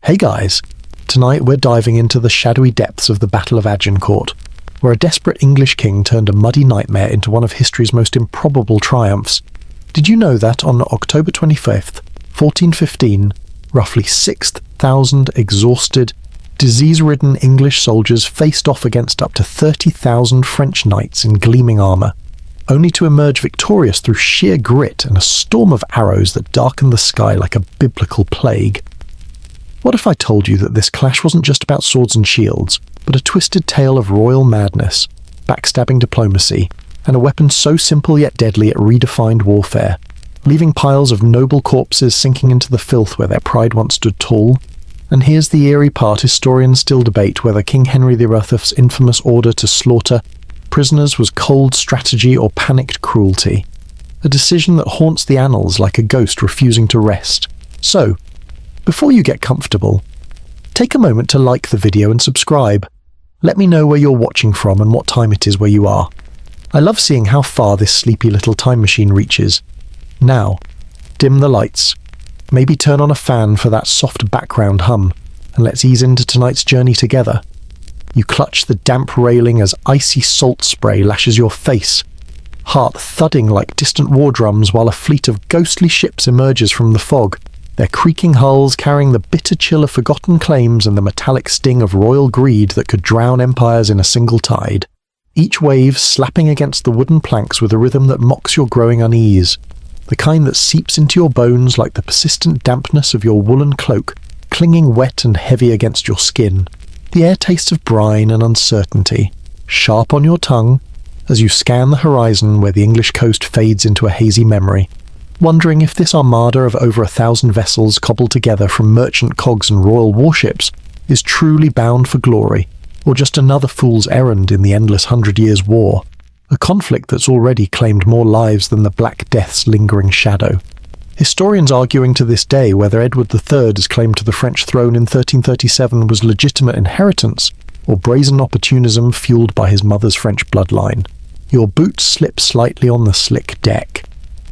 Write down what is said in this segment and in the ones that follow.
Hey guys, tonight we're diving into the shadowy depths of the Battle of Agincourt, where a desperate English king turned a muddy nightmare into one of history's most improbable triumphs. Did you know that on October 25th, 1415, roughly 6,000 exhausted, disease-ridden English soldiers faced off against up to 30,000 French knights in gleaming armour, only to emerge victorious through sheer grit and a storm of arrows that darkened the sky like a biblical plague? What if I told you that this clash wasn't just about swords and shields, but a twisted tale of royal madness, backstabbing diplomacy, and a weapon so simple yet deadly it redefined warfare, leaving piles of noble corpses sinking into the filth where their pride once stood tall? And here's the eerie part: historians still debate whether King Henry VIII's infamous order to slaughter prisoners was cold strategy or panicked cruelty, a decision that haunts the annals like a ghost refusing to rest. So, before you get comfortable, take a moment to like the video and subscribe. Let me know where you're watching from and what time it is where you are. I love seeing how far this sleepy little time machine reaches. Now, dim the lights, maybe turn on a fan for that soft background hum, and let's ease into tonight's journey together. You clutch the damp railing as icy salt spray lashes your face, heart thudding like distant war drums while a fleet of ghostly ships emerges from the fog, their creaking hulls carrying the bitter chill of forgotten claims and the metallic sting of royal greed that could drown empires in a single tide. Each wave slapping against the wooden planks with a rhythm that mocks your growing unease, the kind that seeps into your bones like the persistent dampness of your woolen cloak, clinging wet and heavy against your skin. The air tastes of brine and uncertainty, sharp on your tongue, as you scan the horizon where the English coast fades into a hazy memory, wondering if this armada of over 1,000 vessels cobbled together from merchant cogs and royal warships is truly bound for glory, or just another fool's errand in the endless 100 Years' War, a conflict that's already claimed more lives than the Black Death's lingering shadow. Historians arguing to this day whether Edward III's claim to the French throne in 1337 was legitimate inheritance or brazen opportunism fueled by his mother's French bloodline. Your boots slip slightly on the slick deck,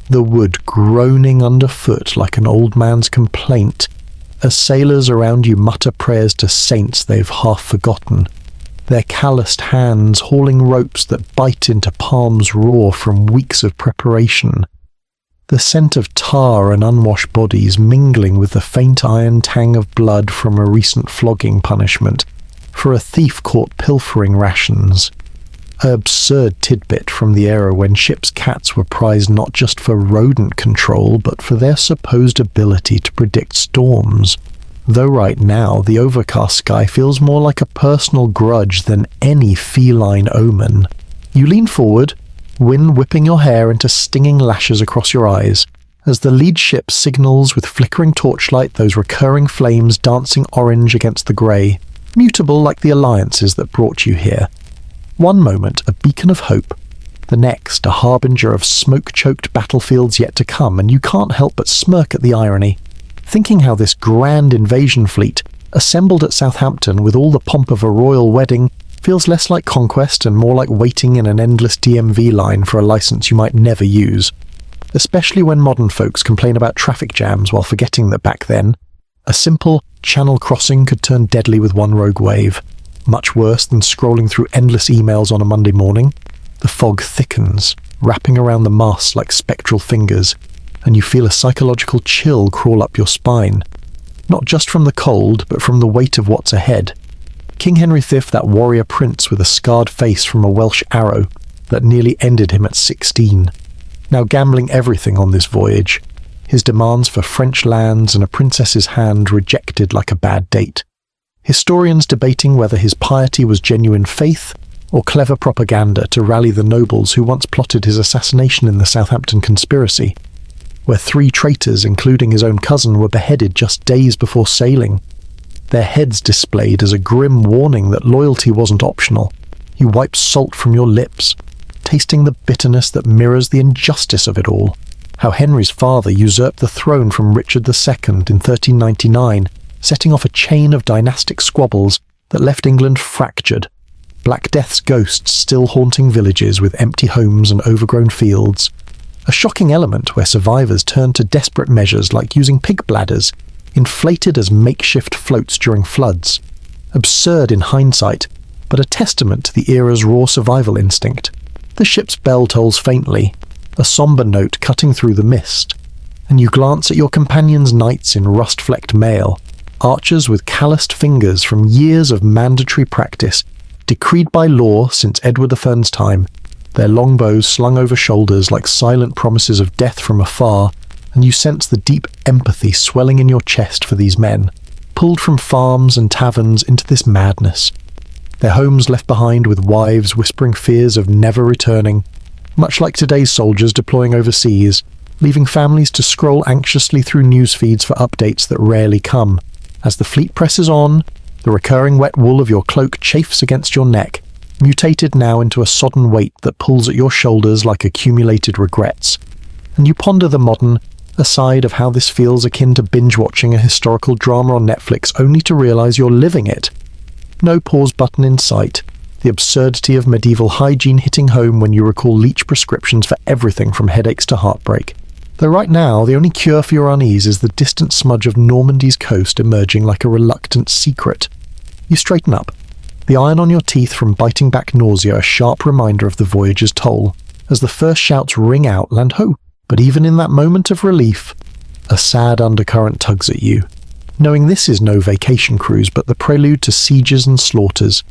the wood groaning underfoot like an old man's complaint, as sailors around you mutter prayers to saints they've half forgotten, their calloused hands hauling ropes that bite into palms raw from weeks of preparation, the scent of tar and unwashed bodies mingling with the faint iron tang of blood from a recent flogging punishment for a thief caught pilfering rations. An absurd tidbit from the era when ship's cats were prized not just for rodent control but for their supposed ability to predict storms. Though right now the overcast sky feels more like a personal grudge than any feline omen. You lean forward, wind whipping your hair into stinging lashes across your eyes, as the lead ship signals with flickering torchlight, those recurring flames dancing orange against the grey, mutable like the alliances that brought you here. One moment a beacon of hope, the next a harbinger of smoke-choked battlefields yet to come, and you can't help but smirk at the irony, thinking how this grand invasion fleet, assembled at Southampton with all the pomp of a royal wedding, feels less like conquest and more like waiting in an endless DMV line for a license you might never use. Especially when modern folks complain about traffic jams while forgetting that back then, a simple channel crossing could turn deadly with one rogue wave. Much worse than scrolling through endless emails on a Monday morning. The fog thickens, wrapping around the masts like spectral fingers, and you feel a psychological chill crawl up your spine. Not just from the cold, but from the weight of what's ahead. King Henry V, that warrior prince with a scarred face from a Welsh arrow that nearly ended him at 16. Now gambling everything on this voyage, his demands for French lands and a princess's hand rejected like a bad date. Historians debating whether his piety was genuine faith or clever propaganda to rally the nobles who once plotted his assassination in the Southampton conspiracy, where 3 traitors, including his own cousin, were beheaded just days before sailing, their heads displayed as a grim warning that loyalty wasn't optional. You wipe salt from your lips, tasting the bitterness that mirrors the injustice of it all. How Henry's father usurped the throne from Richard II in 1399, setting off a chain of dynastic squabbles that left England fractured, Black Death's ghosts still haunting villages with empty homes and overgrown fields, a shocking element where survivors turned to desperate measures like using pig bladders, inflated as makeshift floats during floods. Absurd in hindsight, but a testament to the era's raw survival instinct. The ship's bell tolls faintly, a somber note cutting through the mist, and you glance at your companion's knights in rust-flecked mail, archers with calloused fingers from years of mandatory practice, decreed by law since Edward I's time, their longbows slung over shoulders like silent promises of death from afar, and you sense the deep empathy swelling in your chest for these men, pulled from farms and taverns into this madness. Their homes left behind with wives whispering fears of never returning, much like today's soldiers deploying overseas, leaving families to scroll anxiously through news feeds for updates that rarely come. As the fleet presses on, the recurring wet wool of your cloak chafes against your neck, mutated now into a sodden weight that pulls at your shoulders like accumulated regrets. And you ponder the modern aside of how this feels akin to binge-watching a historical drama on Netflix only to realize you're living it. No pause button in sight, the absurdity of medieval hygiene hitting home when you recall leech prescriptions for everything from headaches to heartbreak. Though right now, the only cure for your unease is the distant smudge of Normandy's coast emerging like a reluctant secret. You straighten up, the iron on your teeth from biting back nausea a sharp reminder of the voyage's toll, as the first shouts ring out land ho. But even in that moment of relief, a sad undercurrent tugs at you, knowing this is no vacation cruise but the prelude to sieges and slaughters,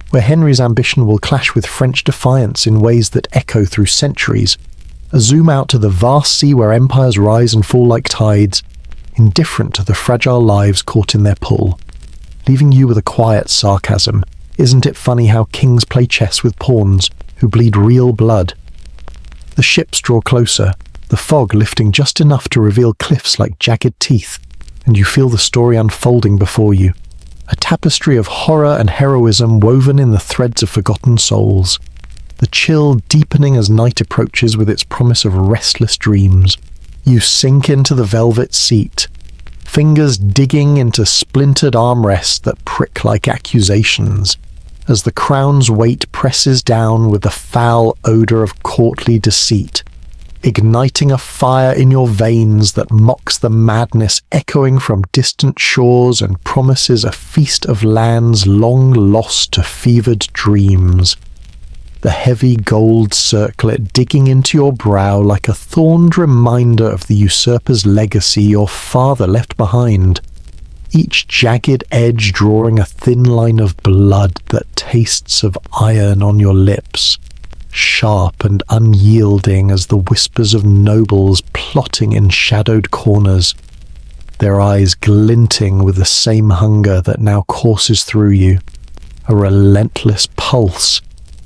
where Henry's ambition will clash with French defiance in ways that echo through centuries. A zoom out to the vast sea where empires rise and fall like tides, indifferent to the fragile lives caught in their pull, leaving you with a quiet sarcasm. Isn't it funny how kings play chess with pawns who bleed real blood? The ships draw closer, the fog lifting just enough to reveal cliffs like jagged teeth, and you feel the story unfolding before you. A tapestry of horror and heroism woven in the threads of forgotten souls. The chill deepening as night approaches with its promise of restless dreams. You sink into the velvet seat, fingers digging into splintered armrests that prick like accusations, as the crown's weight presses down with the foul odor of courtly deceit, igniting a fire in your veins that mocks the madness echoing from distant shores and promises a feast of lands long lost to fevered dreams. The heavy gold circlet digging into your brow like a thorned reminder of the usurper's legacy your father left behind, each jagged edge drawing a thin line of blood that tastes of iron on your lips, sharp and unyielding as the whispers of nobles plotting in shadowed corners, their eyes glinting with the same hunger that now courses through you, a relentless pulse,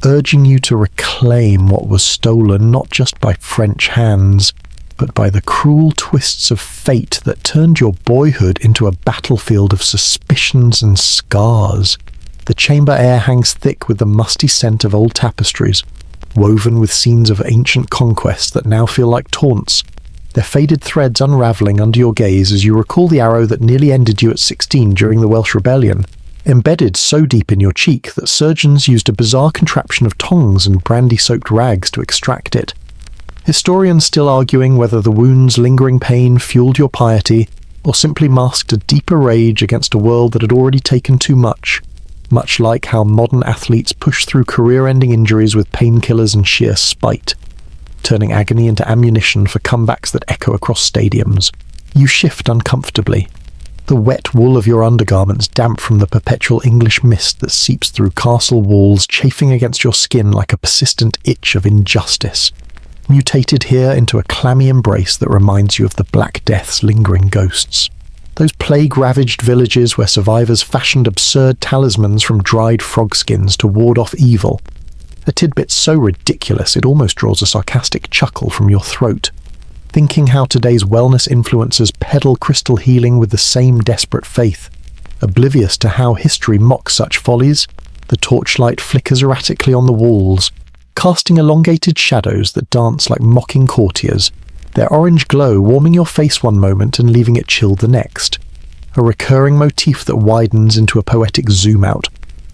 urging you to reclaim what was stolen not just by French hands, but by the cruel twists of fate that turned your boyhood into a battlefield of suspicions and scars. The chamber air hangs thick with the musty scent of old tapestries, woven with scenes of ancient conquest that now feel like taunts, their faded threads unravelling under your gaze as you recall the arrow that nearly ended you at 16 during the Welsh Rebellion, embedded so deep in your cheek that surgeons used a bizarre contraption of tongs and brandy-soaked rags to extract it. Historians still arguing whether the wound's lingering pain fueled your piety or simply masked a deeper rage against a world that had already taken too much, much like how modern athletes push through career-ending injuries with painkillers and sheer spite, turning agony into ammunition for comebacks that echo across stadiums. You shift uncomfortably, the wet wool of your undergarments damp from the perpetual English mist that seeps through castle walls, chafing against your skin like a persistent itch of injustice, mutated here into a clammy embrace that reminds you of the Black Death's lingering ghosts. Those plague-ravaged villages where survivors fashioned absurd talismans from dried frog skins to ward off evil. A tidbit so ridiculous it almost draws a sarcastic chuckle from your throat, thinking how today's wellness influencers peddle crystal healing with the same desperate faith. Oblivious to how history mocks such follies, the torchlight flickers erratically on the walls, casting elongated shadows that dance like mocking courtiers, their orange glow warming your face one moment and leaving it chilled the next. A recurring motif that widens into a poetic zoom-out,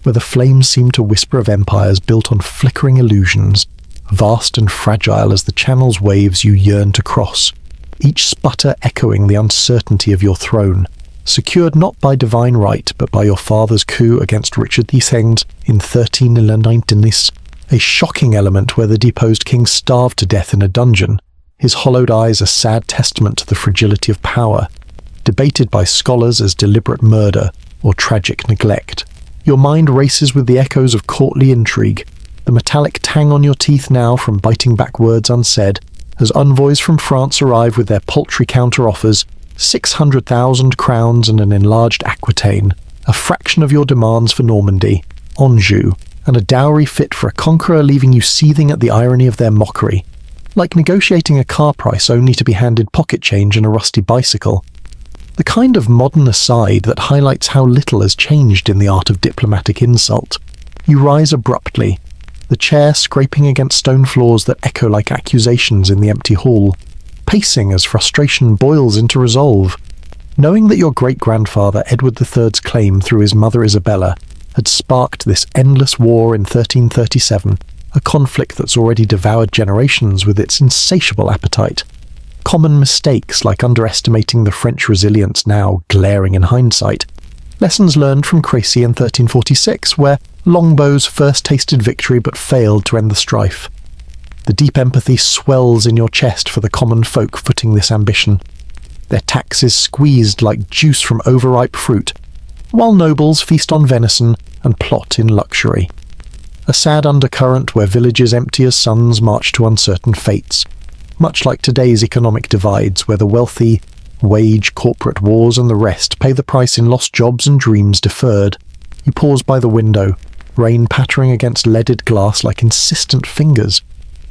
where the flames seem to whisper of empires built on flickering illusions, vast and fragile as the channel's waves you yearn to cross, each sputter echoing the uncertainty of your throne. secured not by divine right but by your father's coup against Richard X in 1319, a shocking element where the deposed king starved to death in a dungeon, his hollowed eyes a sad testament to the fragility of power, debated by scholars as deliberate murder or tragic neglect. Your mind races with the echoes of courtly intrigue, the metallic tang on your teeth now from biting back words unsaid, as envoys from France arrive with their paltry counter-offers, 600,000 crowns and an enlarged Aquitaine, a fraction of your demands for Normandy, Anjou, and a dowry fit for a conqueror leaving you seething at the irony of their mockery, like negotiating a car price only to be handed pocket change and a rusty bicycle. The kind of modern aside that highlights how little has changed in the art of diplomatic insult. You rise abruptly, the chair scraping against stone floors that echo like accusations in the empty hall, pacing as frustration boils into resolve, knowing that your great-grandfather Edward III's claim through his mother Isabella had sparked this endless war in 1337, a conflict that's already devoured generations with its insatiable appetite. Common mistakes like underestimating the French resilience now glaring in hindsight. Lessons learned from Crécy in 1346, where longbows first tasted victory but failed to end the strife. The deep empathy swells in your chest for the common folk footing this ambition, their taxes squeezed like juice from overripe fruit, while nobles feast on venison and plot in luxury. A sad undercurrent where villages empty as sons march to uncertain fates, much like today's economic divides where the wealthy wage corporate wars and the rest pay the price in lost jobs and dreams deferred. You pause by the window, rain pattering against leaded glass like insistent fingers,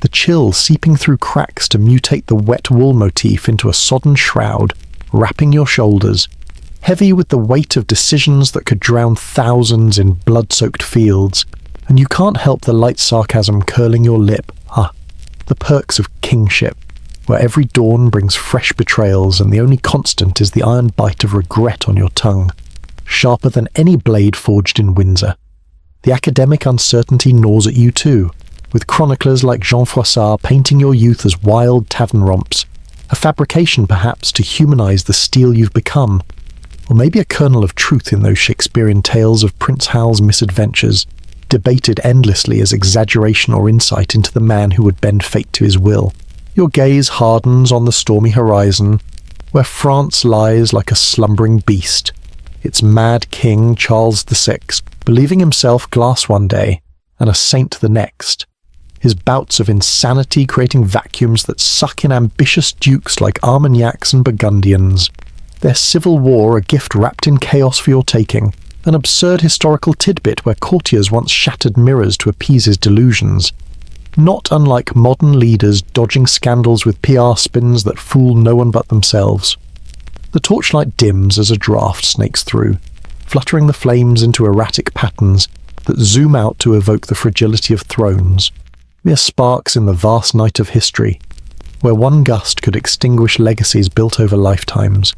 the chill seeping through cracks to mutate the wet wool motif into a sodden shroud, wrapping your shoulders, heavy with the weight of decisions that could drown thousands in blood-soaked fields, and you can't help the light sarcasm curling your lip. The perks of kingship, where every dawn brings fresh betrayals and the only constant is the iron bite of regret on your tongue, sharper than any blade forged in Windsor. The academic uncertainty gnaws at you too, with chroniclers like Jean Froissart painting your youth as wild tavern romps, a fabrication perhaps to humanize the steel you've become, or maybe a kernel of truth in those Shakespearean tales of Prince Hal's misadventures, debated endlessly as exaggeration or insight into the man who would bend fate to his will. Your gaze hardens on the stormy horizon, where France lies like a slumbering beast, its mad king Charles VI, believing himself glass one day and a saint the next, his bouts of insanity creating vacuums that suck in ambitious dukes like Armagnacs and Burgundians, their civil war a gift wrapped in chaos for your taking, an absurd historical tidbit where courtiers once shattered mirrors to appease his delusions, not unlike modern leaders dodging scandals with PR spins that fool no one but themselves. The torchlight dims as a draft snakes through, fluttering the flames into erratic patterns that zoom out to evoke the fragility of thrones, mere sparks in the vast night of history, where one gust could extinguish legacies built over lifetimes,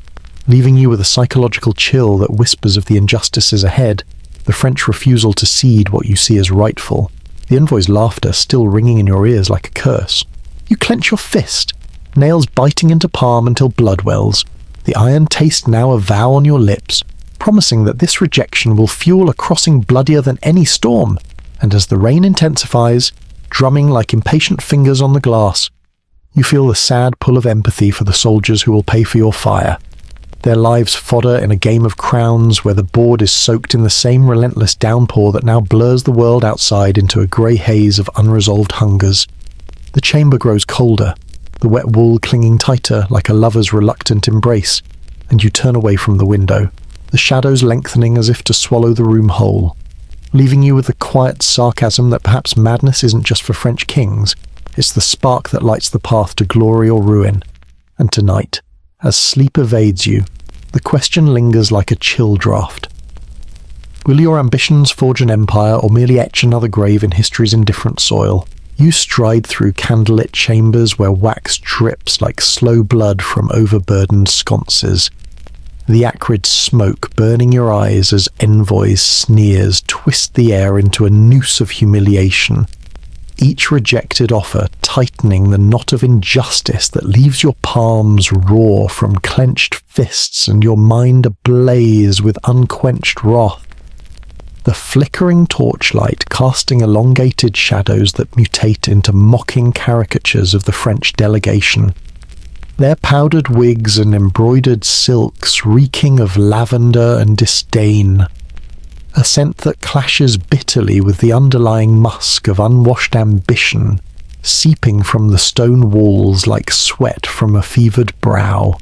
leaving you with a psychological chill that whispers of the injustices ahead, the French refusal to cede what you see as rightful, the envoy's laughter still ringing in your ears like a curse. You clench your fist, nails biting into palm until blood wells, the iron taste now a vow on your lips, promising that this rejection will fuel a crossing bloodier than any storm, and as the rain intensifies, drumming like impatient fingers on the glass, you feel the sad pull of empathy for the soldiers who will pay for your fire, their lives fodder in a game of crowns where the board is soaked in the same relentless downpour that now blurs the world outside into a grey haze of unresolved hungers. The chamber grows colder, the wet wool clinging tighter like a lover's reluctant embrace, and you turn away from the window, the shadows lengthening as if to swallow the room whole, leaving you with the quiet sarcasm that perhaps madness isn't just for French kings, it's the spark that lights the path to glory or ruin. And tonight, as sleep evades you, the question lingers like a chill draught. Will your ambitions forge an empire or merely etch another grave in history's indifferent soil? You stride through candlelit chambers where wax drips like slow blood from overburdened sconces, the acrid smoke burning your eyes as envoys' sneers twist the air into a noose of humiliation. each rejected offer tightening the knot of injustice that leaves your palms raw from clenched fists and your mind ablaze with unquenched wrath. The flickering torchlight casting elongated shadows that mutate into mocking caricatures of the French delegation, their powdered wigs and embroidered silks reeking of lavender and disdain, a scent that clashes bitterly with the underlying musk of unwashed ambition seeping from the stone walls like sweat from a fevered brow.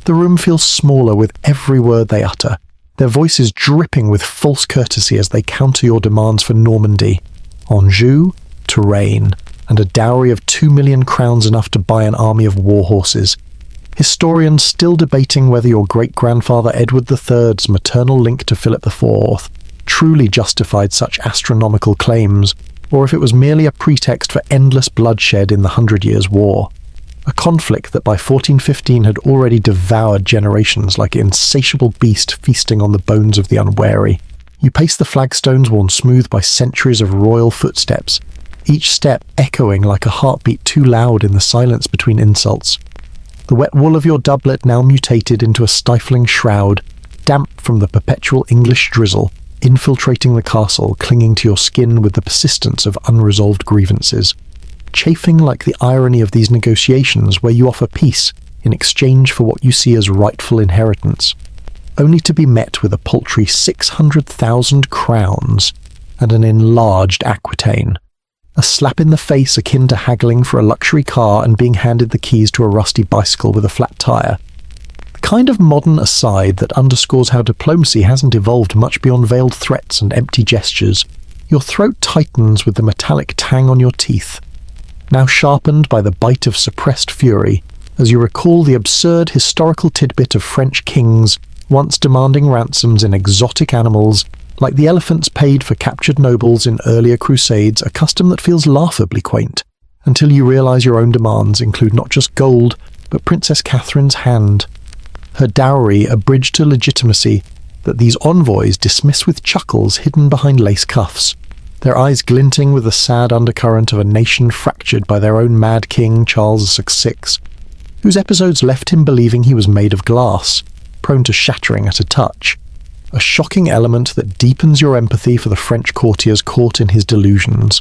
The room feels smaller with every word they utter, their voices dripping with false courtesy as they counter your demands for Normandy, Anjou, Touraine, and a dowry of 2 million crowns enough to buy an army of war horses. Historians still debating whether your great-grandfather Edward III's maternal link to Philip IV truly justified such astronomical claims, or if it was merely a pretext for endless bloodshed in the 100 Years' War. A conflict that by 1415 had already devoured generations like an insatiable beast feasting on the bones of the unwary. You pace the flagstones worn smooth by centuries of royal footsteps, each step echoing like a heartbeat too loud in the silence between insults. The wet wool of your doublet now mutated into a stifling shroud, damp from the perpetual English drizzle, infiltrating the castle, clinging to your skin with the persistence of unresolved grievances. Chafing like the irony of these negotiations where you offer peace in exchange for what you see as rightful inheritance, only to be met with a paltry 600,000 crowns and an enlarged Aquitaine. A slap in the face akin to haggling for a luxury car and being handed the keys to a rusty bicycle with a flat tire. The kind of modern aside that underscores how diplomacy hasn't evolved much beyond veiled threats and empty gestures. Your throat tightens with the metallic tang on your teeth, now sharpened by the bite of suppressed fury, as you recall the absurd historical tidbit of French kings once demanding ransoms in exotic animals, like the elephants paid for captured nobles in earlier crusades, a custom that feels laughably quaint, until you realize your own demands include not just gold, but Princess Catherine's hand. Her dowry a bridge to legitimacy that these envoys dismiss with chuckles hidden behind lace cuffs, their eyes glinting with the sad undercurrent of a nation fractured by their own mad king Charles VI, whose episodes left him believing he was made of glass, prone to shattering at a touch. A shocking element that deepens your empathy for the French courtiers caught in his delusions,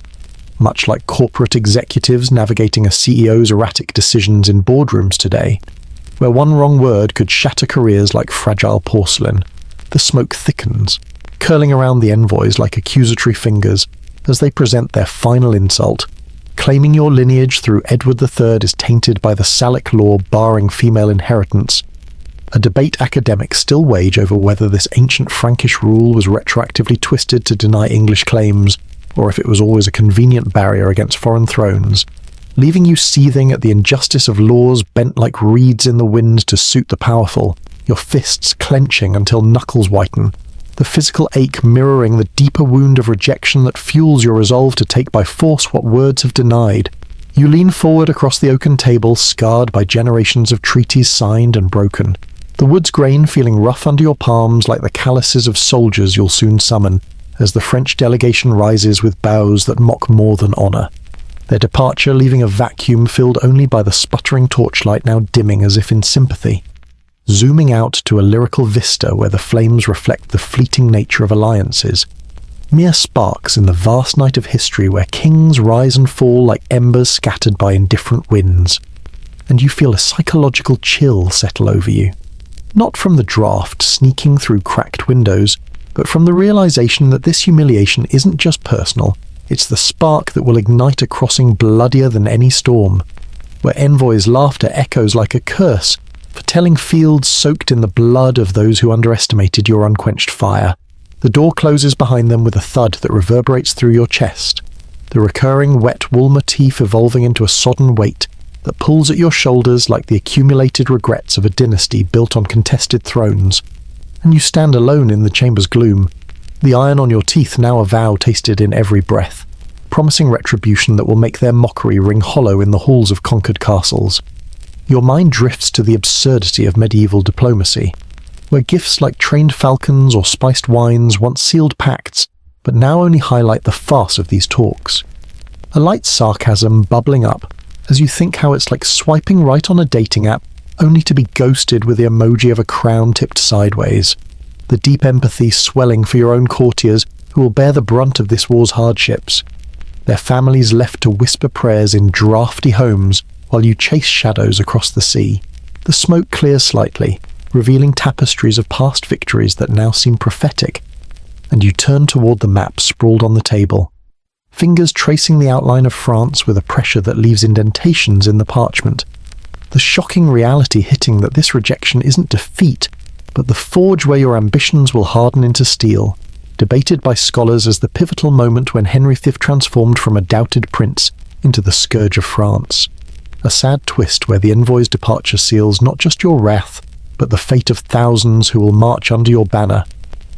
much like corporate executives navigating a CEO's erratic decisions in boardrooms today, where one wrong word could shatter careers like fragile porcelain. The smoke thickens, curling around the envoys like accusatory fingers as they present their final insult, claiming your lineage through Edward III is tainted by the Salic law barring female inheritance. A debate academics still wage over whether this ancient Frankish rule was retroactively twisted to deny English claims, or if it was always a convenient barrier against foreign thrones, leaving you seething at the injustice of laws bent like reeds in the wind to suit the powerful, your fists clenching until knuckles whiten, the physical ache mirroring the deeper wound of rejection that fuels your resolve to take by force what words have denied. You lean forward across the oaken table, scarred by generations of treaties signed and broken, the wood's grain feeling rough under your palms like the calluses of soldiers you'll soon summon, as the French delegation rises with bows that mock more than honour, their departure leaving a vacuum filled only by the sputtering torchlight now dimming as if in sympathy, zooming out to a lyrical vista where the flames reflect the fleeting nature of alliances, mere sparks in the vast night of history where kings rise and fall like embers scattered by indifferent winds, and you feel a psychological chill settle over you. Not from the draft sneaking through cracked windows, but from the realization that this humiliation isn't just personal, it's the spark that will ignite a crossing bloodier than any storm, where envoys' laughter echoes like a curse for telling fields soaked in the blood of those who underestimated your unquenched fire. The door closes behind them with a thud that reverberates through your chest, the recurring wet wool motif evolving into a sodden weight that pulls at your shoulders like the accumulated regrets of a dynasty built on contested thrones, and you stand alone in the chamber's gloom, the iron on your teeth now a vow tasted in every breath, promising retribution that will make their mockery ring hollow in the halls of conquered castles. Your mind drifts to the absurdity of medieval diplomacy, where gifts like trained falcons or spiced wines once sealed pacts, but now only highlight the farce of these talks. a light sarcasm bubbling up as you think how it's like swiping right on a dating app only to be ghosted with the emoji of a crown tipped sideways. The deep empathy swelling for your own courtiers who will bear the brunt of this war's hardships. Their families left to whisper prayers in drafty homes while you chase shadows across the sea. The smoke clears slightly, revealing tapestries of past victories that now seem prophetic, and you turn toward the map sprawled on the table, fingers tracing the outline of France with a pressure that leaves indentations in the parchment. The shocking reality hitting that this rejection isn't defeat, but the forge where your ambitions will harden into steel, debated by scholars as the pivotal moment when Henry V transformed from a doubted prince into the scourge of France. A sad twist where the envoy's departure seals not just your wrath, but the fate of thousands who will march under your banner,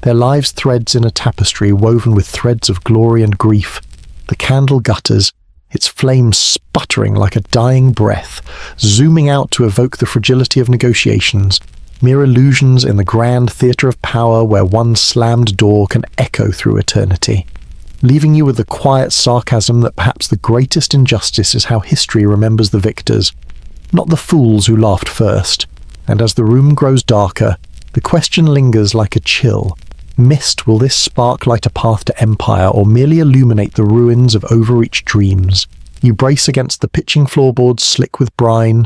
their lives threads in a tapestry woven with threads of glory and grief. The candle gutters, its flame sputtering like a dying breath, zooming out to evoke the fragility of negotiations, mere illusions in the grand theatre of power where one slammed door can echo through eternity, leaving you with the quiet sarcasm that perhaps the greatest injustice is how history remembers the victors, not the fools who laughed first. And as the room grows darker, the question lingers like a chill. Mist, will this spark light a path to empire or merely illuminate the ruins of overreached dreams? You brace against the pitching floorboards slick with brine,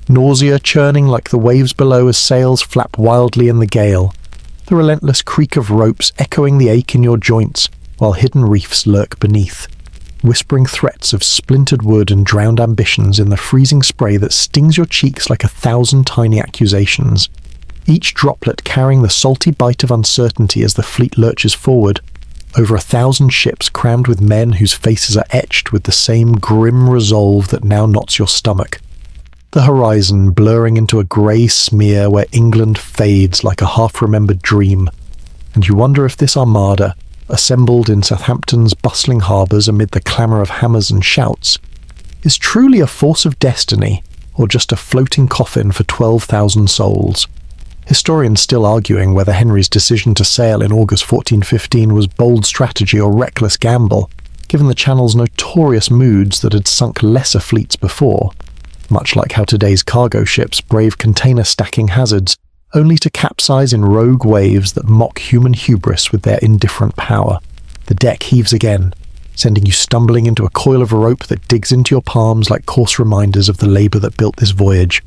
nausea churning like the waves below as sails flap wildly in the gale, the relentless creak of ropes echoing the ache in your joints while hidden reefs lurk beneath, whispering threats of splintered wood and drowned ambitions in the freezing spray that stings your cheeks like 1,000 tiny accusations, each droplet carrying the salty bite of uncertainty as the fleet lurches forward, over 1,000 ships crammed with men whose faces are etched with the same grim resolve that now knots your stomach. The horizon blurring into a grey smear where England fades like a half-remembered dream, and you wonder if this armada, assembled in Southampton's bustling harbours amid the clamour of hammers and shouts, is truly a force of destiny or just a floating coffin for 12,000 souls. Historians still arguing whether Henry's decision to sail in August 1415 was bold strategy or reckless gamble, given the Channel's notorious moods that had sunk lesser fleets before, much like how today's cargo ships brave container-stacking hazards, only to capsize in rogue waves that mock human hubris with their indifferent power. The deck heaves again, sending you stumbling into a coil of rope that digs into your palms like coarse reminders of the labour that built this voyage.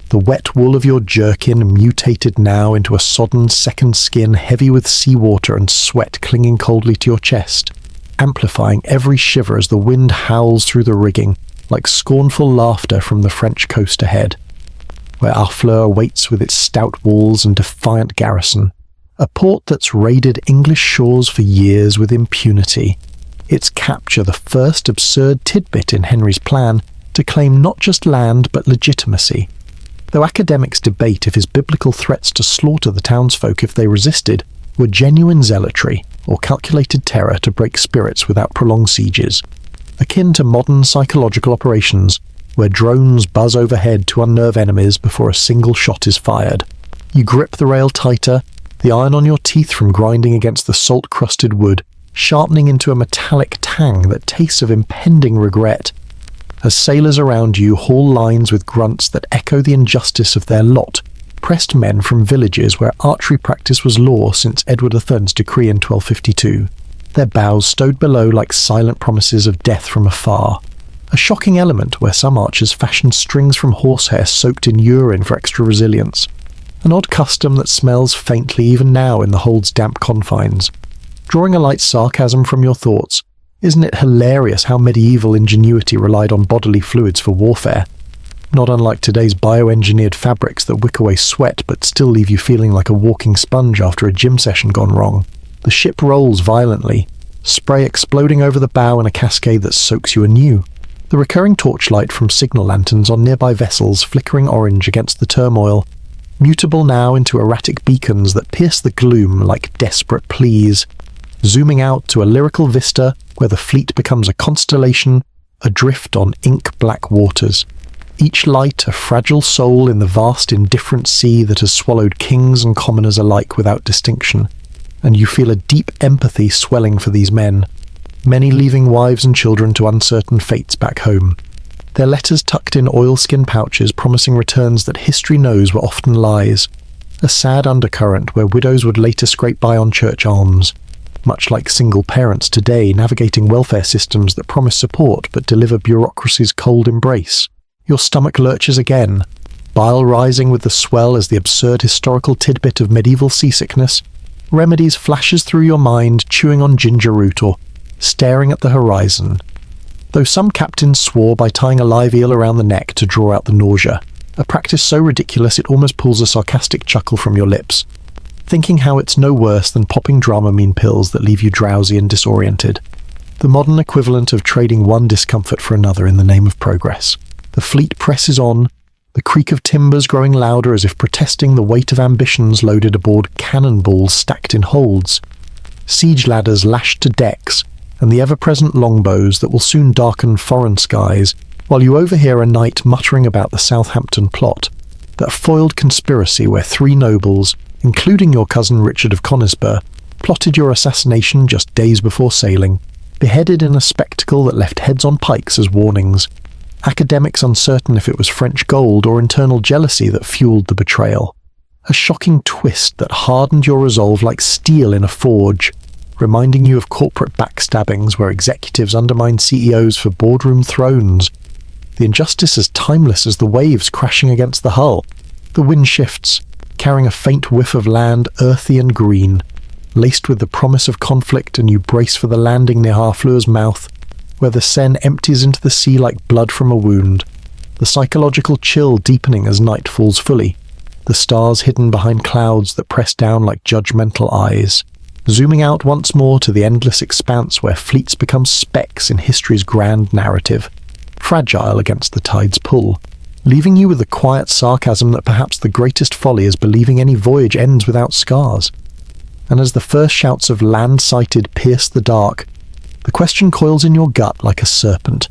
The wet wool of your jerkin mutated now into a sodden second skin heavy with seawater and sweat clinging coldly to your chest, amplifying every shiver as the wind howls through the rigging like scornful laughter from the French coast ahead, where Harfleur waits with its stout walls and defiant garrison, a port that's raided English shores for years with impunity, its capture the first absurd tidbit in Henry's plan to claim not just land but legitimacy. Though academics debate if his biblical threats to slaughter the townsfolk if they resisted were genuine zealotry or calculated terror to break spirits without prolonged sieges, akin to modern psychological operations where drones buzz overhead to unnerve enemies before a single shot is fired. You grip the rail tighter, the iron on your teeth from grinding against the salt-crusted wood, sharpening into a metallic tang that tastes of impending regret, as sailors around you haul lines with grunts that echo the injustice of their lot, pressed men from villages where archery practice was law since Edward III's decree in 1252, their bows stowed below like silent promises of death from afar. A shocking element where some archers fashioned strings from horsehair soaked in urine for extra resilience. An odd custom that smells faintly even now in the hold's damp confines. Drawing a light sarcasm from your thoughts, isn't it hilarious how medieval ingenuity relied on bodily fluids for warfare? Not unlike today's bioengineered fabrics that wick away sweat but still leave you feeling like a walking sponge after a gym session gone wrong. The ship rolls violently, spray exploding over the bow in a cascade that soaks you anew. The recurring torchlight from signal lanterns on nearby vessels flickering orange against the turmoil, mutable now into erratic beacons that pierce the gloom like desperate pleas, zooming out to a lyrical vista where the fleet becomes a constellation adrift on ink-black waters. Each light a fragile soul in the vast indifferent sea that has swallowed kings and commoners alike without distinction, and you feel a deep empathy swelling for these men, many leaving wives and children to uncertain fates back home. Their letters tucked in oilskin pouches promising returns that history knows were often lies. A sad undercurrent where widows would later scrape by on church alms, much like single parents today navigating welfare systems that promise support but deliver bureaucracy's cold embrace. Your stomach lurches again, bile rising with the swell as the absurd historical tidbit of medieval seasickness. Remedies flashes through your mind, chewing on ginger root or staring at the horizon. Though some captains swore by tying a live eel around the neck to draw out the nausea, a practice so ridiculous it almost pulls a sarcastic chuckle from your lips, thinking how it's no worse than popping Dramamine pills that leave you drowsy and disoriented. The modern equivalent of trading one discomfort for another in the name of progress. The fleet presses on, the creak of timbers growing louder as if protesting the weight of ambitions loaded aboard cannonballs stacked in holds. Siege ladders lashed to decks, and the ever-present longbows that will soon darken foreign skies, while you overhear a knight muttering about the Southampton plot, that foiled conspiracy where 3 nobles, including your cousin Richard of Conisbrough, plotted your assassination just days before sailing, beheaded in a spectacle that left heads on pikes as warnings. Academics uncertain if it was French gold or internal jealousy that fueled the betrayal. A shocking twist that hardened your resolve like steel in a forge, reminding you of corporate backstabbings where executives undermine CEOs for boardroom thrones. The injustice as timeless as the waves crashing against the hull. The wind shifts, carrying a faint whiff of land, earthy and green, laced with the promise of conflict, and you brace for the landing near Harfleur's mouth, where the Seine empties into the sea like blood from a wound, the psychological chill deepening as night falls fully, the stars hidden behind clouds that press down like judgmental eyes, zooming out once more to the endless expanse where fleets become specks in history's grand narrative, fragile against the tide's pull, leaving you with the quiet sarcasm that perhaps the greatest folly is believing any voyage ends without scars. And as the first shouts of land sighted pierce the dark, the question coils in your gut like a serpent.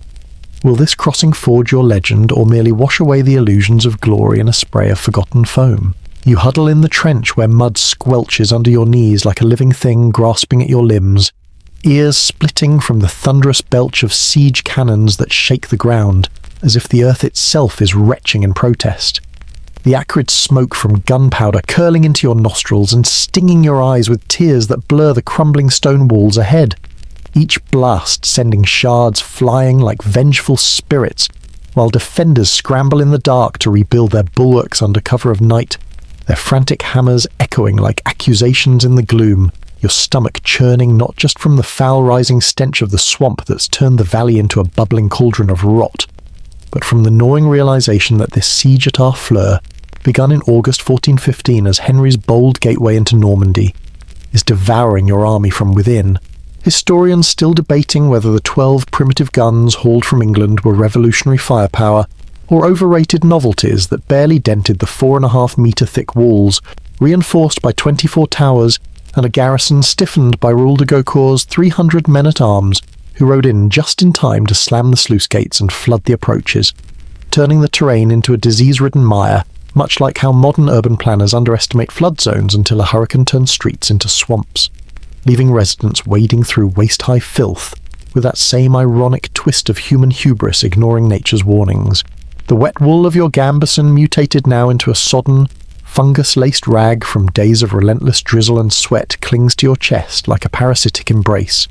Will this crossing forge your legend or merely wash away the illusions of glory in a spray of forgotten foam? You huddle in the trench where mud squelches under your knees like a living thing grasping at your limbs, ears splitting from the thunderous belch of siege cannons that shake the ground, as if the earth itself is retching in protest. The acrid smoke from gunpowder curling into your nostrils and stinging your eyes with tears that blur the crumbling stone walls ahead. Each blast sending shards flying like vengeful spirits, while defenders scramble in the dark to rebuild their bulwarks under cover of night, their frantic hammers echoing like accusations in the gloom, your stomach churning not just from the foul-rising stench of the swamp that's turned the valley into a bubbling cauldron of rot, but from the gnawing realization that this siege at Harfleur, begun in August 1415 as Henry's bold gateway into Normandy, is devouring your army from within. Historians still debating whether the 12 primitive guns hauled from England were revolutionary firepower or overrated novelties that barely dented the 4.5-metre-thick walls, reinforced by 24 towers and a garrison stiffened by Raoul de Gaucourt's 300 men-at-arms, who rode in just in time to slam the sluice gates and flood the approaches, turning the terrain into a disease-ridden mire, much like how modern urban planners underestimate flood zones until a hurricane turns streets into swamps, leaving residents wading through waist-high filth, with that same ironic twist of human hubris ignoring nature's warnings. The wet wool of your gambeson mutated now into a sodden, fungus-laced rag from days of relentless drizzle and sweat clings to your chest like a parasitic embrace,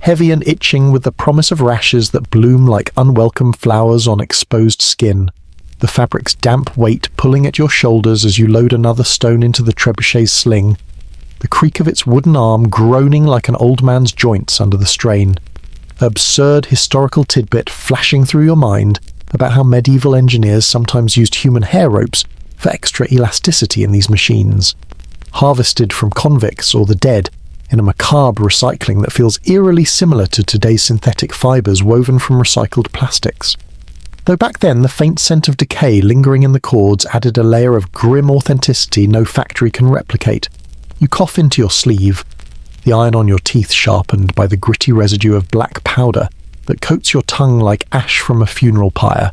heavy and itching with the promise of rashes that bloom like unwelcome flowers on exposed skin, the fabric's damp weight pulling at your shoulders as you load another stone into the trebuchet's sling, the creak of its wooden arm groaning like an old man's joints under the strain. Absurd historical tidbit flashing through your mind about how medieval engineers sometimes used human hair ropes for extra elasticity in these machines, harvested from convicts or the dead in a macabre recycling that feels eerily similar to today's synthetic fibres woven from recycled plastics. Though back then the faint scent of decay lingering in the cords added a layer of grim authenticity no factory can replicate. You cough into your sleeve, the iron on your teeth sharpened by the gritty residue of black powder that coats your tongue like ash from a funeral pyre,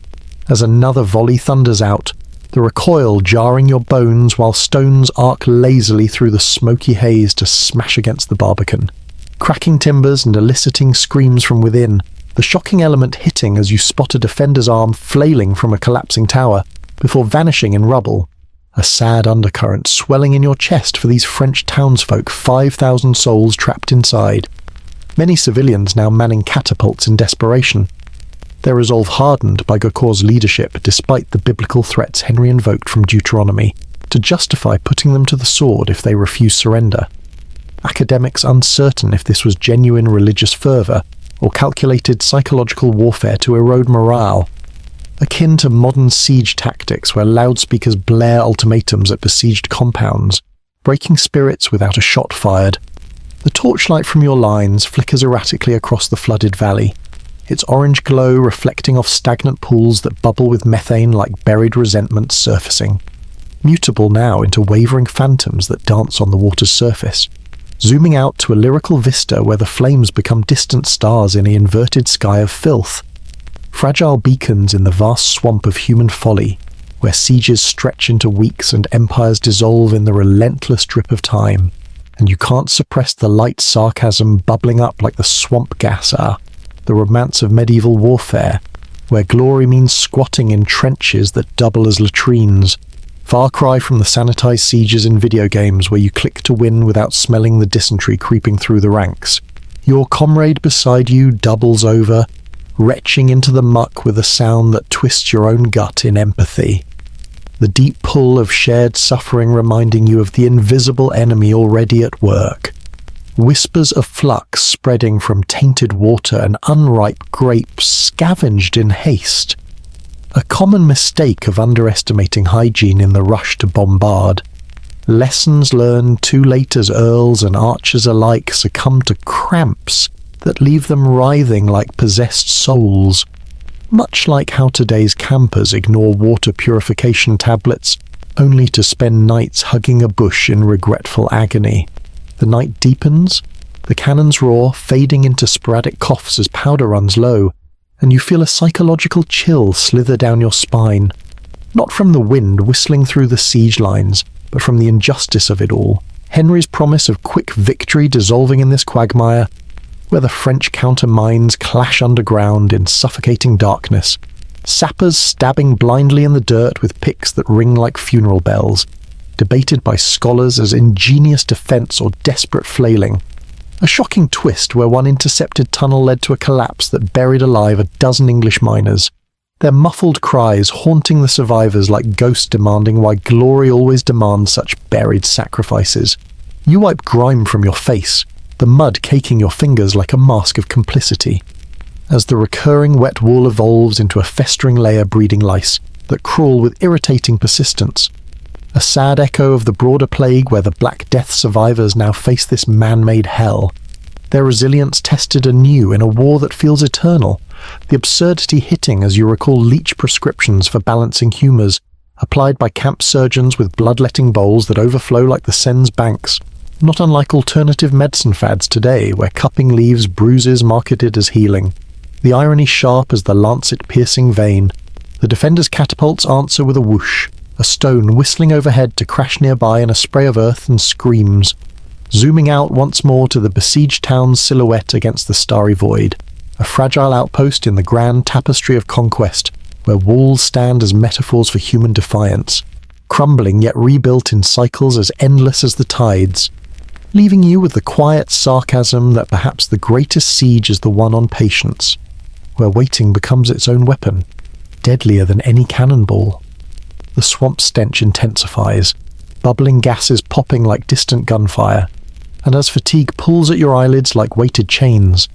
as another volley thunders out, the recoil jarring your bones while stones arc lazily through the smoky haze to smash against the barbican. cracking timbers and eliciting screams from within, the shocking element hitting as you spot a defender's arm flailing from a collapsing tower before vanishing in rubble. A sad undercurrent swelling in your chest for these French townsfolk, 5,000 souls trapped inside. Many civilians now manning catapults in desperation. Their resolve hardened by Agincourt's leadership despite the biblical threats Henry invoked from Deuteronomy to justify putting them to the sword if they refuse surrender. Academics uncertain if this was genuine religious fervour or calculated psychological warfare to erode morale, akin to modern siege tactics where loudspeakers blare ultimatums at besieged compounds, breaking spirits without a shot fired. The torchlight from your lines flickers erratically across the flooded valley, its orange glow reflecting off stagnant pools that bubble with methane like buried resentment surfacing, mutable now into wavering phantoms that dance on the water's surface, zooming out to a lyrical vista where the flames become distant stars in an inverted sky of filth. Fragile beacons in the vast swamp of human folly, where sieges stretch into weeks and empires dissolve in the relentless drip of time, and you can't suppress the light sarcasm bubbling up like the swamp gas are, the romance of medieval warfare, where glory means squatting in trenches that double as latrines, far cry from the sanitized sieges in video games where you click to win without smelling the dysentery creeping through the ranks. Your comrade beside you doubles over, retching into the muck with a sound that twists your own gut in empathy. The deep pull of shared suffering reminding you of the invisible enemy already at work. Whispers of flux spreading from tainted water and unripe grapes scavenged in haste. A common mistake of underestimating hygiene in the rush to bombard. Lessons learned too late as earls and archers alike succumb to cramps that leave them writhing like possessed souls. Much like how today's campers ignore water purification tablets, only to spend nights hugging a bush in regretful agony. The night deepens, the cannons roar, fading into sporadic coughs as powder runs low, and you feel a psychological chill slither down your spine, not from the wind whistling through the siege lines, but from the injustice of it all. Henry's promise of quick victory dissolving in this quagmire, where the French counter-mines clash underground in suffocating darkness, sappers stabbing blindly in the dirt with picks that ring like funeral bells, debated by scholars as ingenious defense or desperate flailing. A shocking twist where one intercepted tunnel led to a collapse that buried alive a dozen English miners, their muffled cries haunting the survivors like ghosts demanding why glory always demands such buried sacrifices. You wipe grime from your face, the mud caking your fingers like a mask of complicity, as the recurring wet wall evolves into a festering layer breeding lice that crawl with irritating persistence. A sad echo of the broader plague where the Black Death survivors now face this man-made hell. Their resilience tested anew in a war that feels eternal, the absurdity hitting as you recall leech prescriptions for balancing humours, applied by camp surgeons with bloodletting bowls that overflow like the Seine's banks, not unlike alternative medicine fads today where cupping leaves bruises marketed as healing. The irony sharp as the lancet-piercing vein. The defender's catapults answer with a whoosh, a stone whistling overhead to crash nearby in a spray of earth and screams, zooming out once more to the besieged town's silhouette against the starry void, a fragile outpost in the grand tapestry of conquest, where walls stand as metaphors for human defiance, crumbling yet rebuilt in cycles as endless as the tides, leaving you with the quiet sarcasm that perhaps the greatest siege is the one on patience, where waiting becomes its own weapon, deadlier than any cannonball. The swamp stench intensifies, bubbling gases popping like distant gunfire, and as fatigue pulls at your eyelids like weighted chains,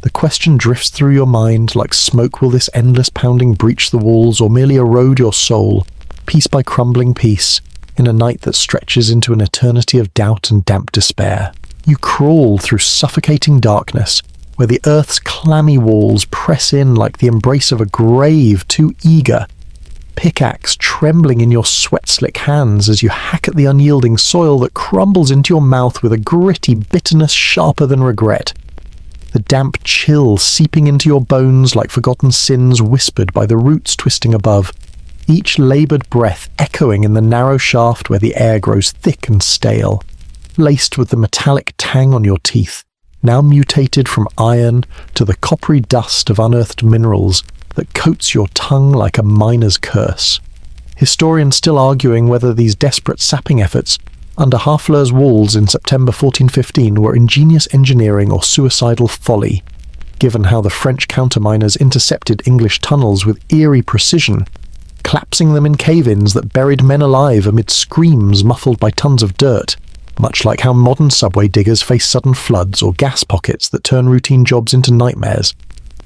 the question drifts through your mind like smoke: will this endless pounding breach the walls or merely erode your soul, piece by crumbling piece, in a night that stretches into an eternity of doubt and damp despair? You crawl through suffocating darkness, where the earth's clammy walls press in like the embrace of a grave too eager, pickaxe trembling in your sweat-slick hands as you hack at the unyielding soil that crumbles into your mouth with a gritty bitterness sharper than regret. The damp chill seeping into your bones like forgotten sins whispered by the roots twisting above, each laboured breath echoing in the narrow shaft where the air grows thick and stale, laced with the metallic tang on your teeth, now mutated from iron to the coppery dust of unearthed minerals that coats your tongue like a miner's curse. Historians still arguing whether these desperate sapping efforts under Harfleur's walls in September 1415 were ingenious engineering or suicidal folly, given how the French counterminers intercepted English tunnels with eerie precision, collapsing them in cave-ins that buried men alive amid screams muffled by tons of dirt, much like how modern subway diggers face sudden floods or gas pockets that turn routine jobs into nightmares.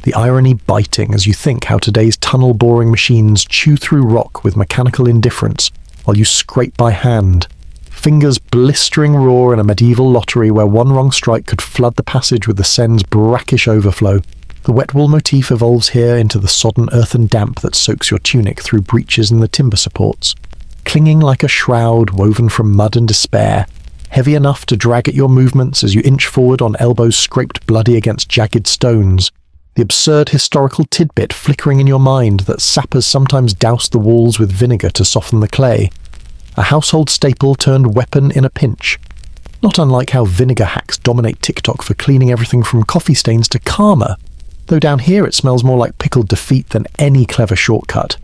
The irony biting as you think how today's tunnel-boring machines chew through rock with mechanical indifference while you scrape by hand, fingers blistering raw in a medieval lottery where one wrong strike could flood the passage with the Seine's brackish overflow. The wet wool motif evolves here into the sodden earthen damp that soaks your tunic through breaches in the timber supports, clinging like a shroud woven from mud and despair, heavy enough to drag at your movements as you inch forward on elbows scraped bloody against jagged stones. The absurd historical tidbit flickering in your mind that sappers sometimes douse the walls with vinegar to soften the clay. A household staple turned weapon in a pinch. Not unlike how vinegar hacks dominate TikTok for cleaning everything from coffee stains to karma, though down here it smells more like pickled defeat than any clever shortcut.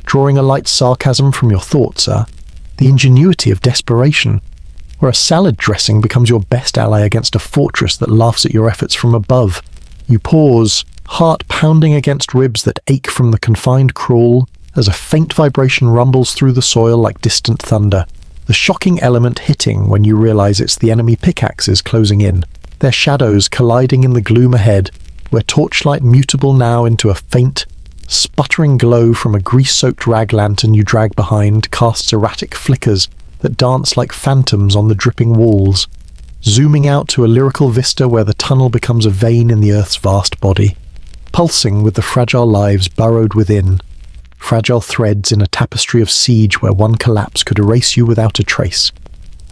Drawing a light sarcasm from your thoughts are the ingenuity of desperation, where a salad dressing becomes your best ally against a fortress that laughs at your efforts from above. You pause, heart pounding against ribs that ache from the confined crawl, as a faint vibration rumbles through the soil like distant thunder, the shocking element hitting when you realize it's the enemy pickaxes closing in, their shadows colliding in the gloom ahead, where torchlight mutable now into a faint, sputtering glow from a grease-soaked rag lantern you drag behind casts erratic flickers that dance like phantoms on the dripping walls, zooming out to a lyrical vista where the tunnel becomes a vein in the earth's vast body, pulsing with the fragile lives burrowed within, fragile threads in a tapestry of siege where one collapse could erase you without a trace.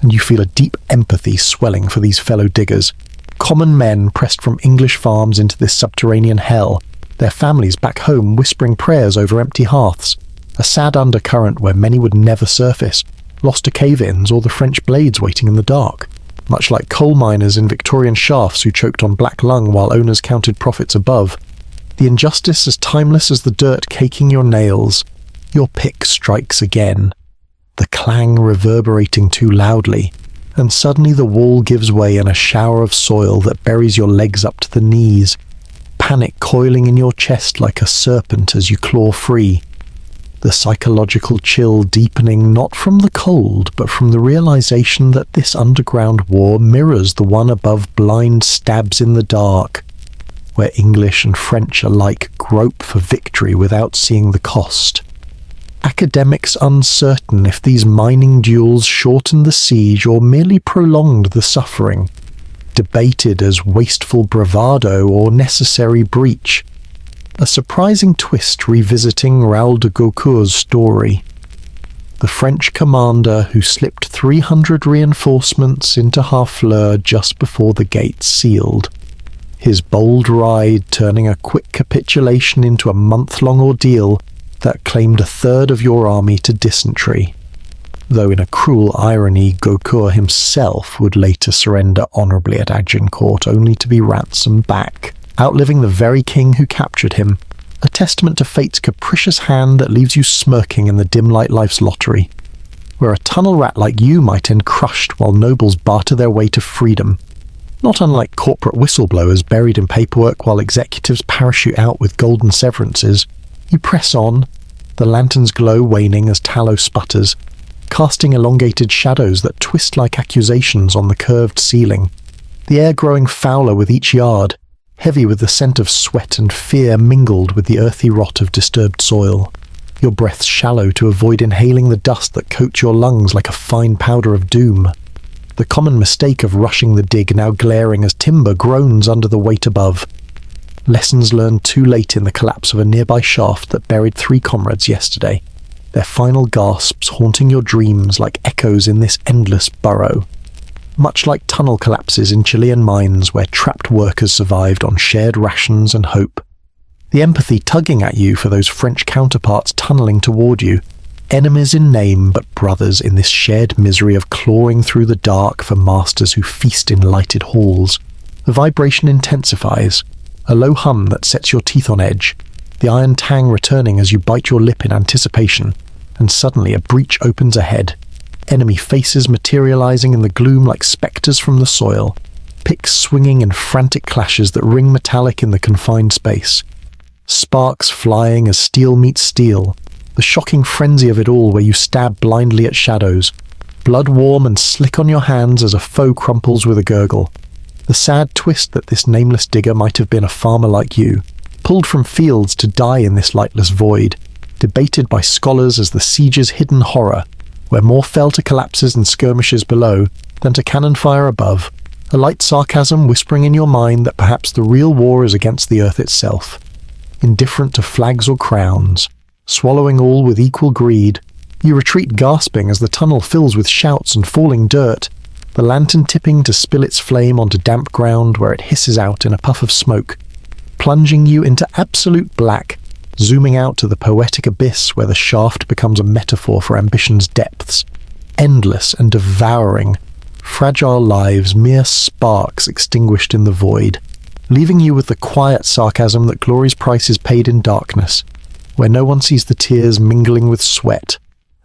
And you feel a deep empathy swelling for these fellow diggers, common men pressed from English farms into this subterranean hell, their families back home whispering prayers over empty hearths, a sad undercurrent where many would never surface, lost to cave-ins or the French blades waiting in the dark, much like coal miners in Victorian shafts who choked on black lung while owners counted profits above. The injustice as timeless as the dirt caking your nails. Your pick strikes again, the clang reverberating too loudly, and suddenly the wall gives way in a shower of soil that buries your legs up to the knees, panic coiling in your chest like a serpent as you claw free. The psychological chill deepening not from the cold, but from the realization that this underground war mirrors the one above blind stabs in the dark, where English and French alike grope for victory without seeing the cost. Academics uncertain if these mining duels shortened the siege or merely prolonged the suffering, debated as wasteful bravado or necessary breach. A surprising twist revisiting Raoul de Gaucourt's story. The French commander who slipped 300 reinforcements into Harfleur just before the gates sealed. His bold ride turning a quick capitulation into a month-long ordeal that claimed a third of your army to dysentery, though in a cruel irony Gaucourt himself would later surrender honourably at Agincourt only to be ransomed back, outliving the very king who captured him, a testament to fate's capricious hand that leaves you smirking in the dim light life's lottery, where a tunnel rat like you might end crushed while nobles barter their way to freedom. Not unlike corporate whistleblowers buried in paperwork while executives parachute out with golden severances, you press on, the lantern's glow waning as tallow sputters, casting elongated shadows that twist like accusations on the curved ceiling, the air growing fouler with each yard, heavy with the scent of sweat and fear mingled with the earthy rot of disturbed soil, your breath shallow to avoid inhaling the dust that coats your lungs like a fine powder of doom. The common mistake of rushing the dig now glaring as timber groans under the weight above. Lessons learned too late in the collapse of a nearby shaft that buried 3 comrades yesterday, their final gasps haunting your dreams like echoes in this endless burrow. Much like tunnel collapses in Chilean mines where trapped workers survived on shared rations and hope. The empathy tugging at you for those French counterparts tunneling toward you, enemies in name but brothers in this shared misery of clawing through the dark for masters who feast in lighted halls. The vibration intensifies, a low hum that sets your teeth on edge, the iron tang returning as you bite your lip in anticipation, and suddenly a breach opens ahead. Enemy faces materializing in the gloom like specters from the soil, picks swinging in frantic clashes that ring metallic in the confined space. Sparks flying as steel meets steel, the shocking frenzy of it all where you stab blindly at shadows, blood warm and slick on your hands as a foe crumples with a gurgle. The sad twist that this nameless digger might have been a farmer like you, pulled from fields to die in this lightless void, debated by scholars as the siege's hidden horror, where more fell to collapses and skirmishes below than to cannon fire above, a light sarcasm whispering in your mind that perhaps the real war is against the earth itself. Indifferent to flags or crowns, swallowing all with equal greed, you retreat gasping as the tunnel fills with shouts and falling dirt, the lantern tipping to spill its flame onto damp ground where it hisses out in a puff of smoke, plunging you into absolute black, zooming out to the poetic abyss where the shaft becomes a metaphor for ambition's depths, endless and devouring, fragile lives mere sparks extinguished in the void, leaving you with the quiet sarcasm that glory's price is paid in darkness, where no one sees the tears mingling with sweat,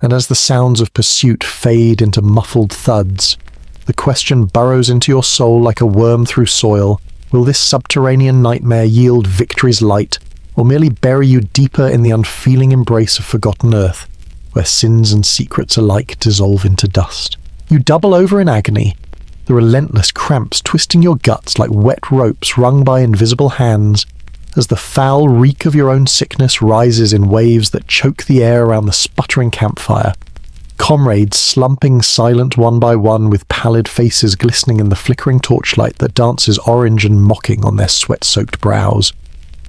and as the sounds of pursuit fade into muffled thuds, the question burrows into your soul like a worm through soil: will this subterranean nightmare yield victory's light, or merely bury you deeper in the unfeeling embrace of forgotten earth, where sins and secrets alike dissolve into dust? You double over in agony, the relentless cramps twisting your guts like wet ropes wrung by invisible hands, as the foul reek of your own sickness rises in waves that choke the air around the sputtering campfire. Comrades slumping silent one by one with pallid faces glistening in the flickering torchlight that dances orange and mocking on their sweat-soaked brows.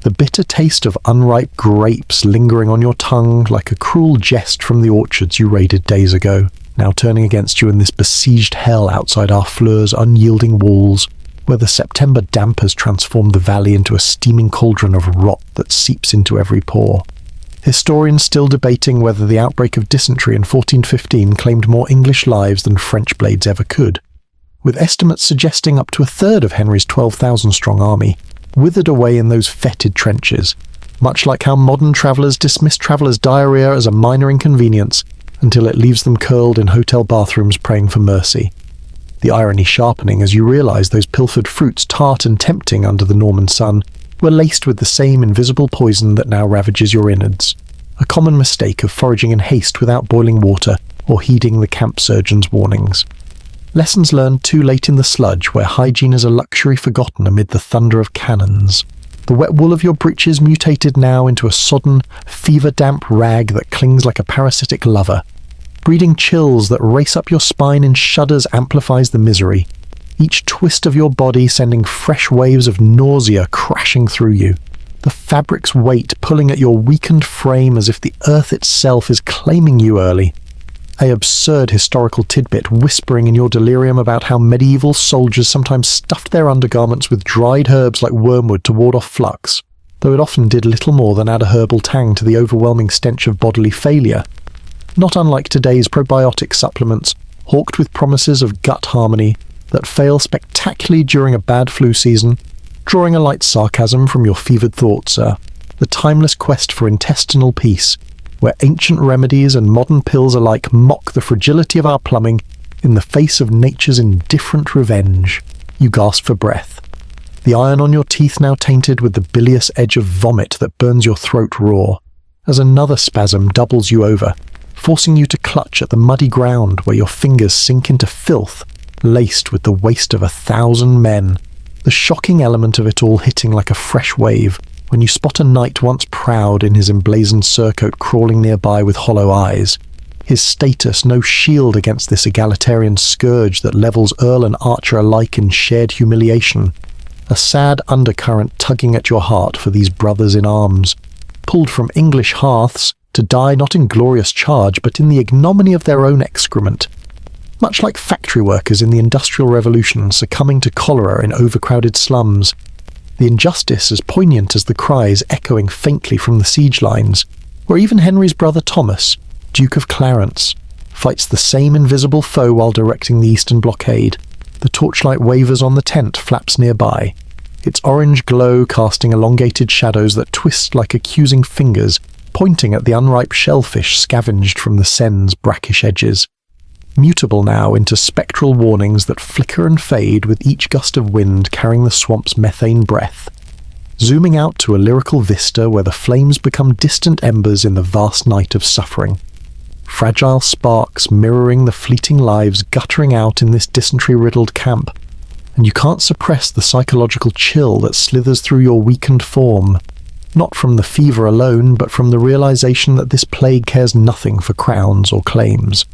The bitter taste of unripe grapes lingering on your tongue like a cruel jest from the orchards you raided days ago, now turning against you in this besieged hell outside Harfleur's unyielding walls, where the September damp has transformed the valley into a steaming cauldron of rot that seeps into every pore. Historians still debating whether the outbreak of dysentery in 1415 claimed more English lives than French blades ever could, with estimates suggesting up to a third of Henry's 12,000-strong army withered away in those fetid trenches, much like how modern travellers dismiss travellers' diarrhea as a minor inconvenience until it leaves them curled in hotel bathrooms praying for mercy. The irony sharpening as you realise those pilfered fruits, tart and tempting under the Norman sun, were laced with the same invisible poison that now ravages your innards, a common mistake of foraging in haste without boiling water or heeding the camp surgeon's warnings. Lessons learned too late in the sludge, where hygiene is a luxury forgotten amid the thunder of cannons. The wet wool of your breeches mutated now into a sodden, fever-damp rag that clings like a parasitic lover. Breeding chills that race up your spine in shudders amplifies the misery, each twist of your body sending fresh waves of nausea crashing through you, the fabric's weight pulling at your weakened frame as if the earth itself is claiming you early. A absurd historical tidbit whispering in your delirium about how medieval soldiers sometimes stuffed their undergarments with dried herbs like wormwood to ward off flux, though it often did little more than add a herbal tang to the overwhelming stench of bodily failure. Not unlike today's probiotic supplements, hawked with promises of gut harmony that fail spectacularly during a bad flu season, drawing a light sarcasm from your fevered thoughts, sir. The timeless quest for intestinal peace, where ancient remedies and modern pills alike mock the fragility of our plumbing in the face of nature's indifferent revenge. You gasp for breath, the iron on your teeth now tainted with the bilious edge of vomit that burns your throat raw, as another spasm doubles you over, forcing you to clutch at the muddy ground where your fingers sink into filth, laced with the waste of 1,000 men. The shocking element of it all hitting like a fresh wave when you spot a knight once proud in his emblazoned surcoat crawling nearby with hollow eyes, his status no shield against this egalitarian scourge that levels earl and archer alike in shared humiliation, a sad undercurrent tugging at your heart for these brothers in arms, pulled from English hearths to die not in glorious charge but in the ignominy of their own excrement, much like factory workers in the Industrial Revolution succumbing to cholera in overcrowded slums. The injustice as poignant as the cries echoing faintly from the siege lines, where even Henry's brother Thomas, Duke of Clarence, fights the same invisible foe while directing the Eastern blockade, The torchlight wavers on the tent flaps nearby, its orange glow casting elongated shadows that twist like accusing fingers, pointing at the unripe shellfish scavenged from the Seine's brackish edges. Mutable now into spectral warnings that flicker and fade with each gust of wind carrying the swamp's methane breath. Zooming out to a lyrical vista where the flames become distant embers in the vast night of suffering. Fragile sparks mirroring the fleeting lives guttering out in this dysentery-riddled camp. And you can't suppress the psychological chill that slithers through your weakened form. Not from the fever alone, but from the realization that this plague cares nothing for crowns or claims.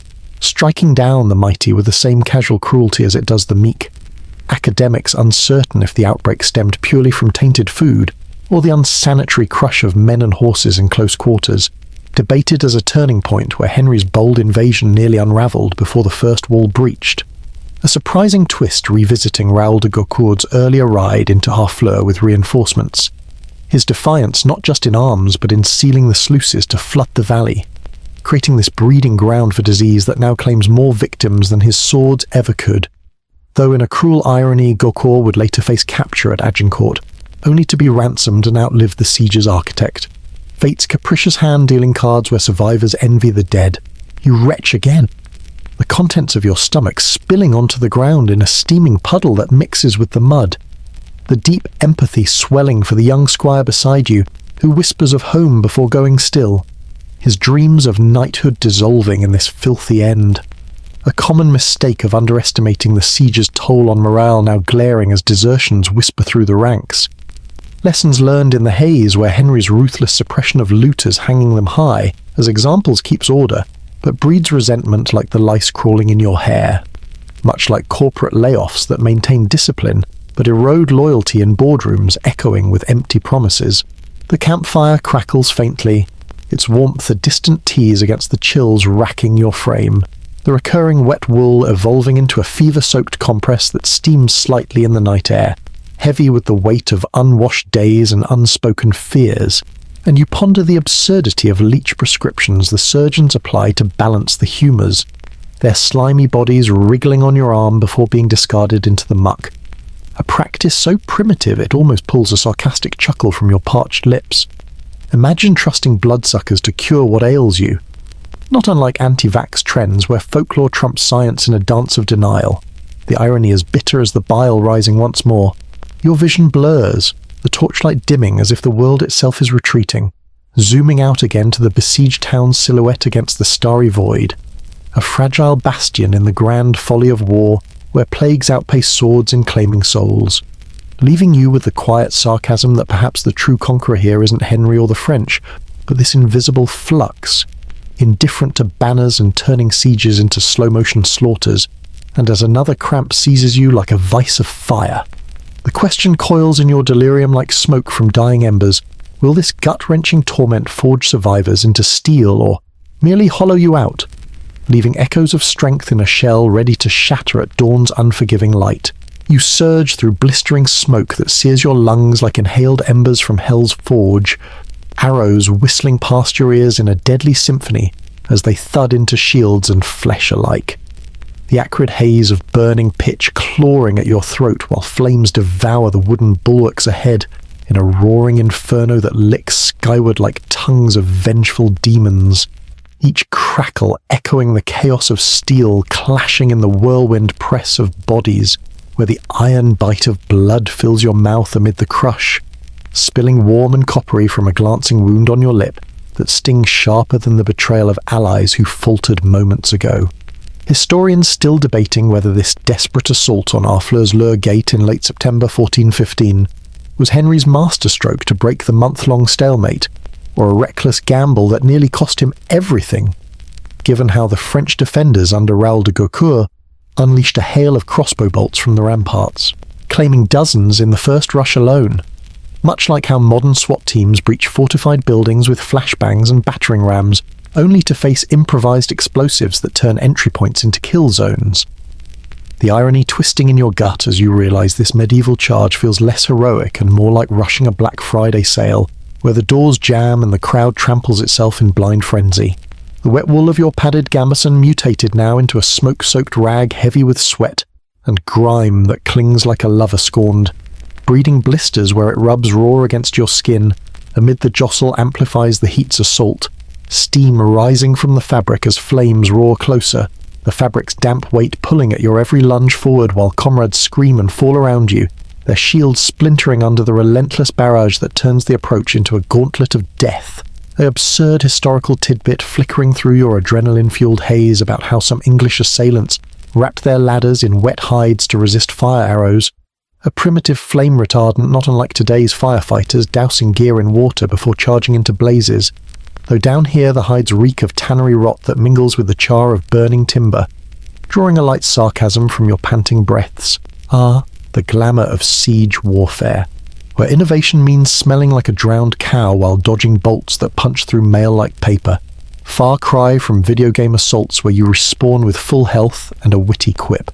Striking down the mighty with the same casual cruelty as it does the meek. Academics uncertain if the outbreak stemmed purely from tainted food, or the unsanitary crush of men and horses in close quarters, debated as a turning point where Henry's bold invasion nearly unravelled before the first wall breached. A surprising twist revisiting Raoul de Gaucourt's earlier ride into Harfleur with reinforcements. His defiance not just in arms but in sealing the sluices to flood the valley, creating this breeding ground for disease that now claims more victims than his swords ever could. Though in a cruel irony, Gaucourt would later face capture at Agincourt, only to be ransomed and outlive the siege's architect. Fate's capricious hand dealing cards where survivors envy the dead. You retch again. The contents of your stomach spilling onto the ground in a steaming puddle that mixes with the mud. The deep empathy swelling for the young squire beside you, who whispers of home before going still. His dreams of knighthood dissolving in this filthy end. A common mistake of underestimating the siege's toll on morale now glaring as desertions whisper through the ranks. Lessons learned in the haze where Henry's ruthless suppression of looters hanging them high as examples keeps order, but breeds resentment like the lice crawling in your hair. Much like corporate layoffs that maintain discipline, but erode loyalty in boardrooms echoing with empty promises. The campfire crackles faintly, its warmth a distant tease against the chills racking your frame, the recurring wet wool evolving into a fever-soaked compress that steams slightly in the night air, heavy with the weight of unwashed days and unspoken fears, and you ponder the absurdity of leech prescriptions the surgeons apply to balance the humours, their slimy bodies wriggling on your arm before being discarded into the muck. A practice so primitive it almost pulls a sarcastic chuckle from your parched lips. Imagine trusting bloodsuckers to cure what ails you. Not unlike anti-vax trends where folklore trumps science in a dance of denial. The irony as bitter as the bile rising once more. Your vision blurs, the torchlight dimming as if the world itself is retreating, zooming out again to the besieged town's silhouette against the starry void. A fragile bastion in the grand folly of war where plagues outpace swords in claiming souls. Leaving you with the quiet sarcasm that perhaps the true conqueror here isn't Henry or the French, but this invisible flux, indifferent to banners and turning sieges into slow-motion slaughters, and as another cramp seizes you like a vice of fire. The question coils in your delirium like smoke from dying embers. Will this gut-wrenching torment forge survivors into steel or merely hollow you out, leaving echoes of strength in a shell ready to shatter at dawn's unforgiving light? You surge through blistering smoke that sears your lungs like inhaled embers from hell's forge, arrows whistling past your ears in a deadly symphony as they thud into shields and flesh alike. The acrid haze of burning pitch clawing at your throat while flames devour the wooden bulwarks ahead in a roaring inferno that licks skyward like tongues of vengeful demons. Each crackle echoing the chaos of steel clashing in the whirlwind press of bodies, where the iron bite of blood fills your mouth amid the crush, spilling warm and coppery from a glancing wound on your lip that stings sharper than the betrayal of allies who faltered moments ago. Historians still debating whether this desperate assault on Harfleur's Leur Gate in late September 1415 was Henry's masterstroke to break the month-long stalemate, or a reckless gamble that nearly cost him everything, given how the French defenders under Raoul de Gaucourt unleashed a hail of crossbow bolts from the ramparts, claiming dozens in the first rush alone, much like how modern SWAT teams breach fortified buildings with flashbangs and battering rams, only to face improvised explosives that turn entry points into kill zones. The irony twisting in your gut as you realise this medieval charge feels less heroic and more like rushing a Black Friday sale, where the doors jam and the crowd tramples itself in blind frenzy. The wet wool of your padded gambeson mutated now into a smoke-soaked rag heavy with sweat, and grime that clings like a lover scorned, breeding blisters where it rubs raw against your skin. Amid the jostle amplifies the heat's assault, steam rising from the fabric as flames roar closer, the fabric's damp weight pulling at your every lunge forward while comrades scream and fall around you, their shields splintering under the relentless barrage that turns the approach into a gauntlet of death. An absurd historical tidbit flickering through your adrenaline-fueled haze about how some English assailants wrapped their ladders in wet hides to resist fire arrows. A primitive flame retardant not unlike today's firefighters dousing gear in water before charging into blazes. Though down here the hides reek of tannery rot that mingles with the char of burning timber. Drawing a light sarcasm from your panting breaths. The glamour of siege warfare, where innovation means smelling like a drowned cow while dodging bolts that punch through mail like paper. Far cry from video game assaults where you respawn with full health and a witty quip.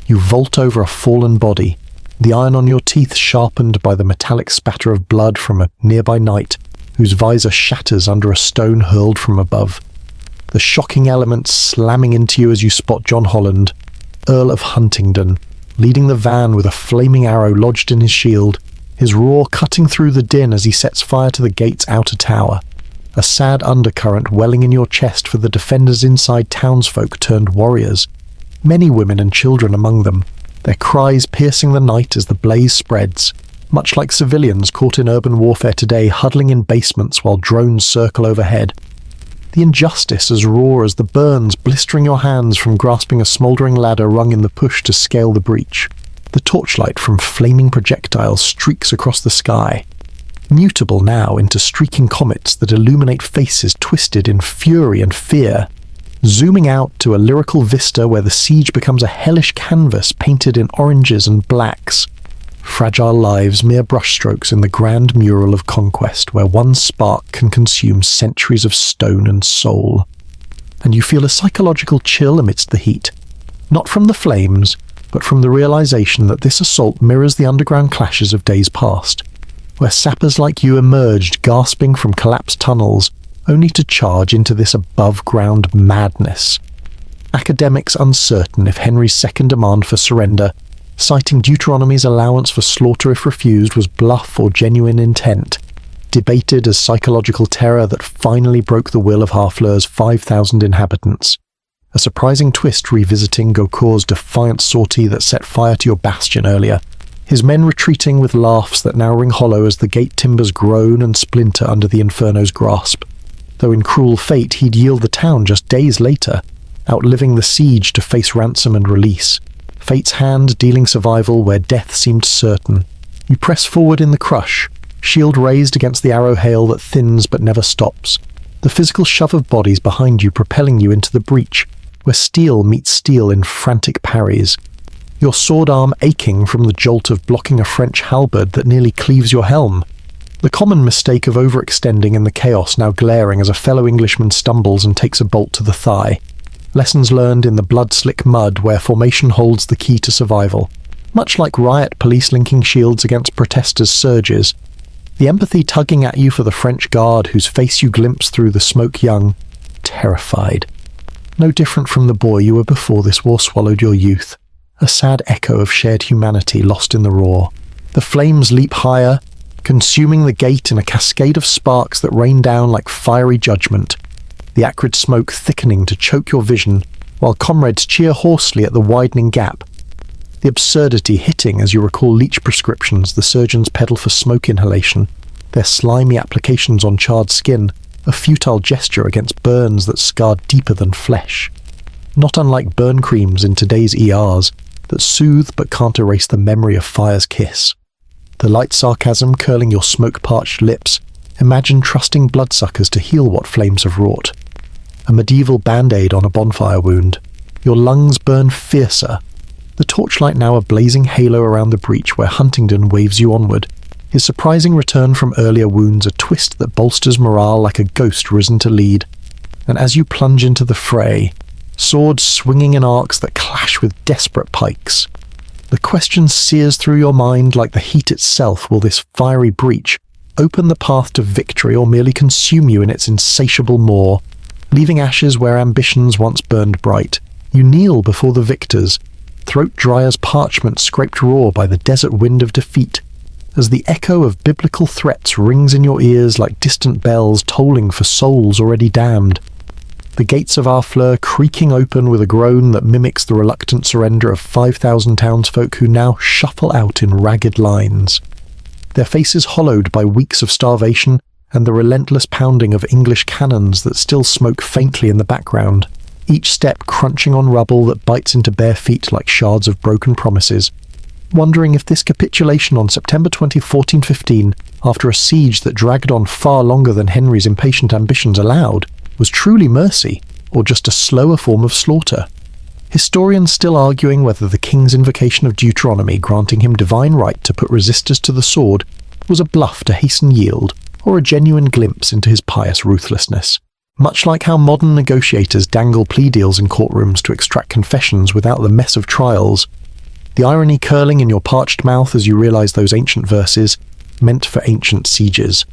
You vault over a fallen body, the iron on your teeth sharpened by the metallic spatter of blood from a nearby knight, whose visor shatters under a stone hurled from above. The shocking elements slamming into you as you spot John Holland, Earl of Huntingdon, leading the van with a flaming arrow lodged in his shield, his roar cutting through the din as he sets fire to the gate's outer tower. A sad undercurrent welling in your chest for the defenders inside townsfolk turned warriors, many women and children among them, their cries piercing the night as the blaze spreads, much like civilians caught in urban warfare today huddling in basements while drones circle overhead. The injustice as raw as the burns blistering your hands from grasping a smouldering ladder rung in the push to scale the breach. The torchlight from flaming projectiles streaks across the sky, mutable now into streaking comets that illuminate faces twisted in fury and fear, zooming out to a lyrical vista where the siege becomes a hellish canvas painted in oranges and blacks. Fragile lives, mere brushstrokes in the grand mural of conquest where one spark can consume centuries of stone and soul. And you feel a psychological chill amidst the heat, not from the flames, but from the realization that this assault mirrors the underground clashes of days past, where sappers like you emerged gasping from collapsed tunnels, only to charge into this above-ground madness. Academics uncertain if Henry's second demand for surrender, citing Deuteronomy's allowance for slaughter if refused, was bluff or genuine intent, debated as psychological terror that finally broke the will of Harfleur's 5,000 inhabitants. A surprising twist revisiting Gaucourt's defiant sortie that set fire to your bastion earlier, his men retreating with laughs that now ring hollow as the gate timbers groan and splinter under the Inferno's grasp. Though in cruel fate he'd yield the town just days later, outliving the siege to face ransom and release. Fate's hand dealing survival where death seemed certain. You press forward in the crush, shield raised against the arrow hail that thins but never stops. The physical shove of bodies behind you propelling you into the breach, where steel meets steel in frantic parries. Your sword arm aching from the jolt of blocking a French halberd that nearly cleaves your helm. The common mistake of overextending in the chaos now glaring as a fellow Englishman stumbles and takes a bolt to the thigh. Lessons learned in the blood-slick mud where formation holds the key to survival. Much like riot police linking shields against protesters' surges. The empathy tugging at you for the French guard whose face you glimpse through the smoke young, terrified. No different from the boy you were before this war swallowed your youth. A sad echo of shared humanity lost in the roar. The flames leap higher, consuming the gate in a cascade of sparks that rain down like fiery judgment. The acrid smoke thickening to choke your vision, while comrades cheer hoarsely at the widening gap. The absurdity hitting as you recall leech prescriptions the surgeons peddle for smoke inhalation, their slimy applications on charred skin, a futile gesture against burns that scarred deeper than flesh. Not unlike burn creams in today's ERs, that soothe but can't erase the memory of fire's kiss. The light sarcasm curling your smoke-parched lips, imagine trusting bloodsuckers to heal what flames have wrought. A medieval band-aid on a bonfire wound. Your lungs burn fiercer. The torchlight now a blazing halo around the breach where Huntingdon waves you onward. His surprising return from earlier wounds a twist that bolsters morale like a ghost risen to lead. And as you plunge into the fray, swords swinging in arcs that clash with desperate pikes, the question sears through your mind like the heat itself. Will this fiery breach open the path to victory or merely consume you in its insatiable maw? Leaving ashes where ambitions once burned bright, you kneel before the victors, throat dry as parchment scraped raw by the desert wind of defeat, as the echo of biblical threats rings in your ears like distant bells tolling for souls already damned. The gates of Harfleur creaking open with a groan that mimics the reluctant surrender of 5,000 townsfolk who now shuffle out in ragged lines. Their faces hollowed by weeks of starvation and the relentless pounding of English cannons that still smoke faintly in the background, each step crunching on rubble that bites into bare feet like shards of broken promises. Wondering if this capitulation on September 20, 1415, after a siege that dragged on far longer than Henry's impatient ambitions allowed, was truly mercy, or just a slower form of slaughter. Historians still arguing whether the king's invocation of Deuteronomy granting him divine right to put resistors to the sword was a bluff to hasten yield, or a genuine glimpse into his pious ruthlessness. Much like how modern negotiators dangle plea deals in courtrooms to extract confessions without the mess of trials, the irony curling in your parched mouth as you realize those ancient verses, meant for ancient sieges,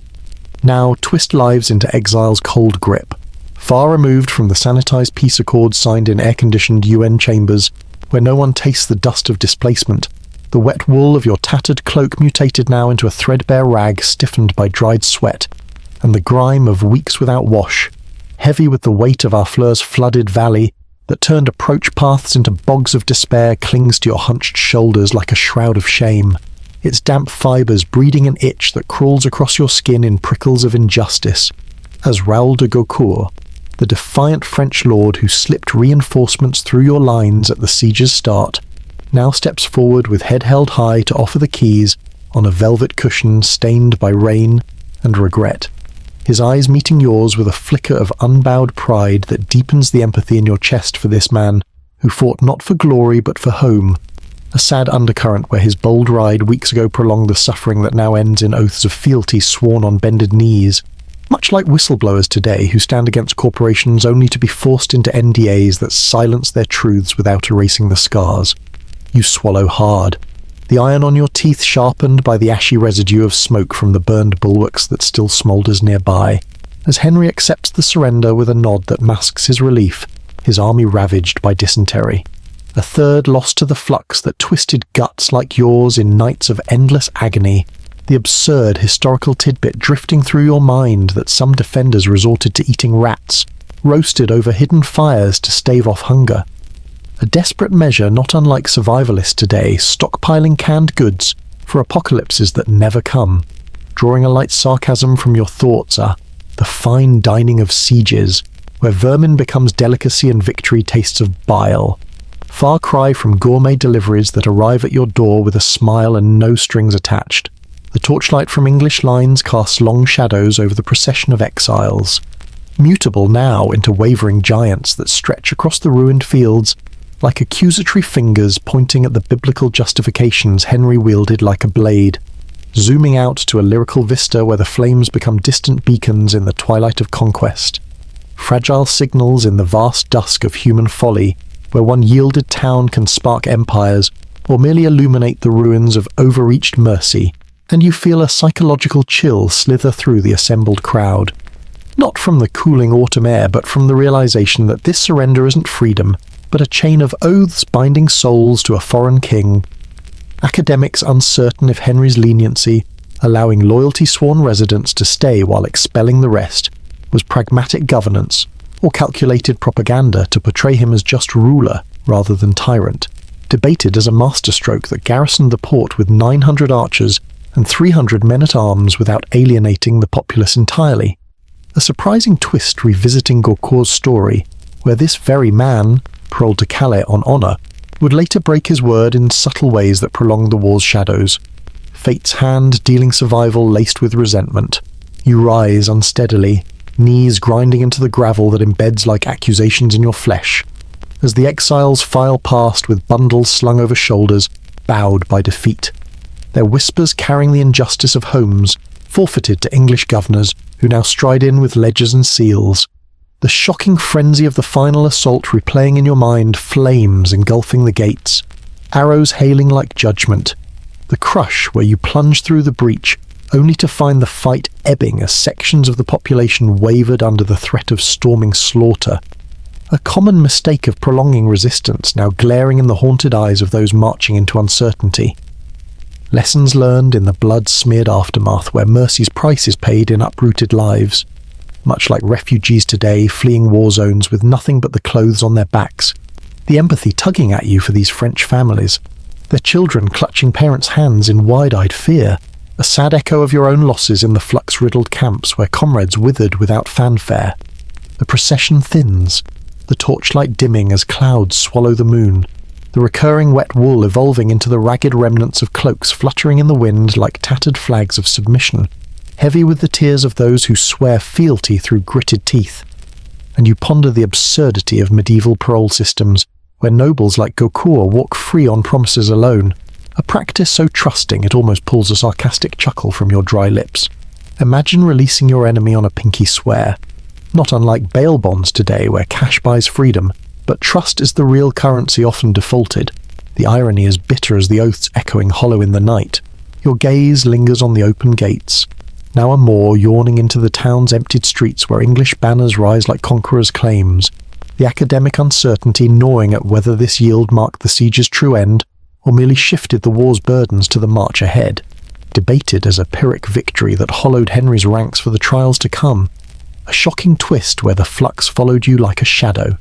now twist lives into exile's cold grip, far removed from the sanitized peace accords signed in air-conditioned UN chambers, where no one tastes the dust of displacement. The wet wool of your tattered cloak mutated now into a threadbare rag stiffened by dried sweat, and the grime of weeks without wash, heavy with the weight of Harfleur's flooded valley, that turned approach paths into bogs of despair clings to your hunched shoulders like a shroud of shame, its damp fibres breeding an itch that crawls across your skin in prickles of injustice, as Raoul de Gaucourt, the defiant French lord who slipped reinforcements through your lines at the siege's start, now steps forward with head held high to offer the keys on a velvet cushion stained by rain and regret, his eyes meeting yours with a flicker of unbowed pride that deepens the empathy in your chest for this man who fought not for glory but for home, a sad undercurrent where his bold ride weeks ago prolonged the suffering that now ends in oaths of fealty sworn on bended knees, much like whistleblowers today who stand against corporations only to be forced into NDAs that silence their truths without erasing the scars. You swallow hard, the iron on your teeth sharpened by the ashy residue of smoke from the burned bulwarks that still smoulders nearby, as Henry accepts the surrender with a nod that masks his relief, his army ravaged by dysentery. A third lost to the flux that twisted guts like yours in nights of endless agony, the absurd historical tidbit drifting through your mind that some defenders resorted to eating rats, roasted over hidden fires to stave off hunger. A desperate measure not unlike survivalists today stockpiling canned goods for apocalypses that never come. Drawing a light sarcasm from your thoughts are the fine dining of sieges, where vermin becomes delicacy and victory tastes of bile. Far cry from gourmet deliveries that arrive at your door with a smile and no strings attached. The torchlight from English lines casts long shadows over the procession of exiles, mutable now into wavering giants that stretch across the ruined fields like accusatory fingers pointing at the biblical justifications Henry wielded like a blade, zooming out to a lyrical vista where the flames become distant beacons in the twilight of conquest, fragile signals in the vast dusk of human folly where one yielded town can spark empires or merely illuminate the ruins of overreached mercy, and you feel a psychological chill slither through the assembled crowd. Not from the cooling autumn air, but from the realization that this surrender isn't freedom, but a chain of oaths binding souls to a foreign king. Academics uncertain if Henry's leniency, allowing loyalty-sworn residents to stay while expelling the rest, was pragmatic governance, or calculated propaganda to portray him as just ruler rather than tyrant, debated as a masterstroke that garrisoned the port with 900 archers and 300 men-at-arms without alienating the populace entirely. A surprising twist revisiting Gaucourt's story, where this very man, paroled to Calais on honour, would later break his word in subtle ways that prolonged the war's shadows. Fate's hand dealing survival laced with resentment. You rise unsteadily, knees grinding into the gravel that embeds like accusations in your flesh, as the exiles file past with bundles slung over shoulders, bowed by defeat, their whispers carrying the injustice of homes forfeited to English governors who now stride in with ledgers and seals. The shocking frenzy of the final assault replaying in your mind, flames engulfing the gates, arrows hailing like judgment, the crush where you plunge through the breach only to find the fight ebbing as sections of the population wavered under the threat of storming slaughter. a common mistake of prolonging resistance now glaring in the haunted eyes of those marching into uncertainty. Lessons learned in the blood-smeared aftermath where mercy's price is paid in uprooted lives. Much like refugees today fleeing war zones with nothing but the clothes on their backs. The empathy tugging at you for these French families. Their children clutching parents' hands in wide-eyed fear. A sad echo of your own losses in the flux-riddled camps where comrades withered without fanfare. The procession thins. The torchlight dimming as clouds swallow the moon. The recurring wet wool evolving into the ragged remnants of cloaks fluttering in the wind like tattered flags of submission, heavy with the tears of those who swear fealty through gritted teeth. And you ponder the absurdity of medieval parole systems, where nobles like Agincourt walk free on promises alone, a practice so trusting it almost pulls a sarcastic chuckle from your dry lips. Imagine releasing your enemy on a pinky swear, not unlike bail bonds today where cash buys freedom, but trust is the real currency often defaulted. The irony is bitter as the oaths echoing hollow in the night. Your gaze lingers on the open gates, now a Moor yawning into the town's emptied streets where English banners rise like conquerors' claims, the academic uncertainty gnawing at whether this yield marked the siege's true end, or merely shifted the war's burdens to the march ahead, debated as a Pyrrhic victory that hollowed Henry's ranks for the trials to come, a shocking twist where the flux followed you like a shadow,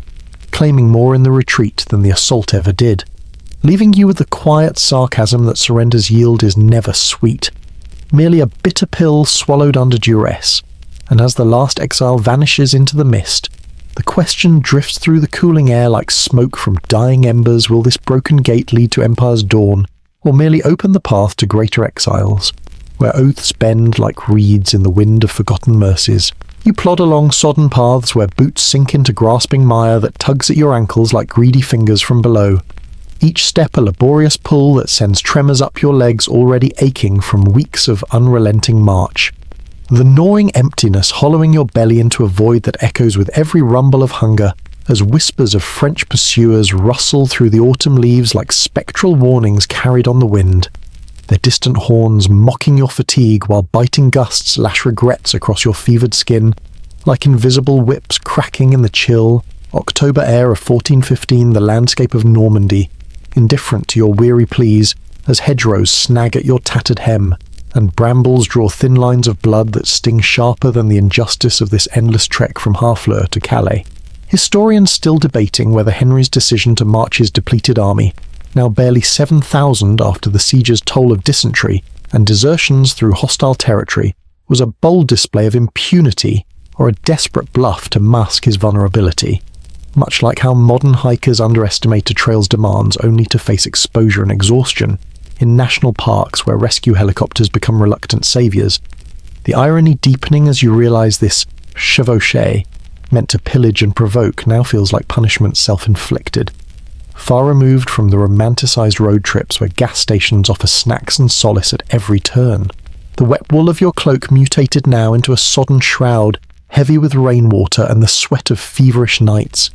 claiming more in the retreat than the assault ever did, leaving you with the quiet sarcasm that surrender's yield is never sweet, merely a bitter pill swallowed under duress, and as the last exile vanishes into the mist, the question drifts through the cooling air like smoke from dying embers: will this broken gate lead to empire's dawn, or merely open the path to greater exiles, where oaths bend like reeds in the wind of forgotten mercies? You plod along sodden paths where boots sink into grasping mire that tugs at your ankles like greedy fingers from below. Each step a laborious pull that sends tremors up your legs already aching from weeks of unrelenting march. The gnawing emptiness hollowing your belly into a void that echoes with every rumble of hunger as whispers of French pursuers rustle through the autumn leaves like spectral warnings carried on the wind. Their distant horns mocking your fatigue while biting gusts lash regrets across your fevered skin, like invisible whips cracking in the chill, October air of 1415, the landscape of Normandy, indifferent to your weary pleas as hedgerows snag at your tattered hem, and brambles draw thin lines of blood that sting sharper than the injustice of this endless trek from Harfleur to Calais. Historians still debating whether Henry's decision to march his depleted army, now barely 7,000 after the siege's toll of dysentery and desertions through hostile territory, was a bold display of impunity or a desperate bluff to mask his vulnerability, much like how modern hikers underestimate a trail's demands only to face exposure and exhaustion in national parks where rescue helicopters become reluctant saviors. The irony deepening as you realize this chevauchée, meant to pillage and provoke, now feels like punishment self-inflicted. Far removed from the romanticized road trips where gas stations offer snacks and solace at every turn. The wet wool of your cloak mutated now into a sodden shroud, heavy with rainwater and the sweat of feverish nights,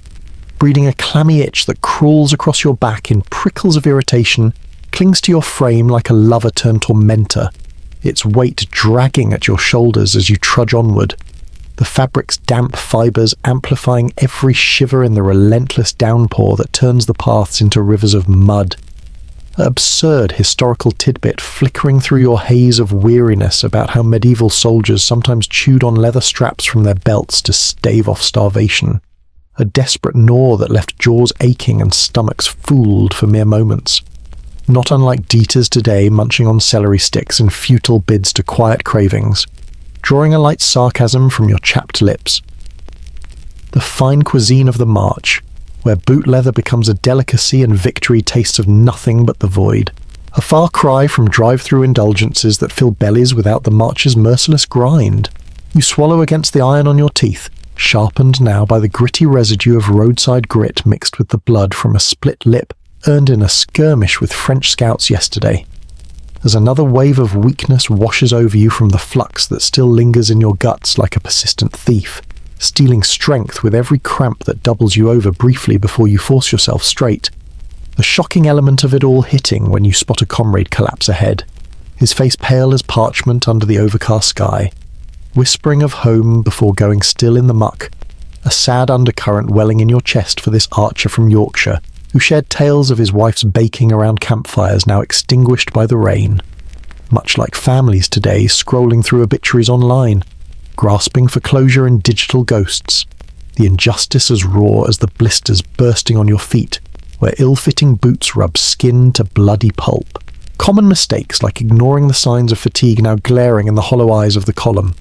breeding a clammy itch that crawls across your back in prickles of irritation, clings to your frame like a lover turned tormentor, its weight dragging at your shoulders as you trudge onward, the fabric's damp fibers amplifying every shiver in the relentless downpour that turns the paths into rivers of mud. An absurd historical tidbit flickering through your haze of weariness about how medieval soldiers sometimes chewed on leather straps from their belts to stave off starvation. A desperate gnaw that left jaws aching and stomachs fooled for mere moments. Not unlike Dieters today munching on celery sticks in futile bids to quiet cravings, drawing a light sarcasm from your chapped lips. The fine cuisine of the march, where boot leather becomes a delicacy and victory tastes of nothing but the void. A far cry from drive-through indulgences that fill bellies without the march's merciless grind. You swallow against the iron on your teeth, sharpened now by the gritty residue of roadside grit mixed with the blood from a split lip earned in a skirmish with French scouts yesterday. As another wave of weakness washes over you from the flux that still lingers in your guts like a persistent thief, stealing strength with every cramp that doubles you over briefly before you force yourself straight. The shocking element of it all hitting when you spot a comrade collapse ahead, his face pale as parchment under the overcast sky, whispering of home before going still in the muck, a sad undercurrent welling in your chest for this archer from Yorkshire, who shared tales of his wife's baking around campfires now extinguished by the rain. Much like families today scrolling through obituaries online, grasping for closure in digital ghosts, the injustice as raw as the blisters bursting on your feet, where ill-fitting boots rub skin to bloody pulp. Common mistakes like ignoring the signs of fatigue now glaring in the hollow eyes of the column.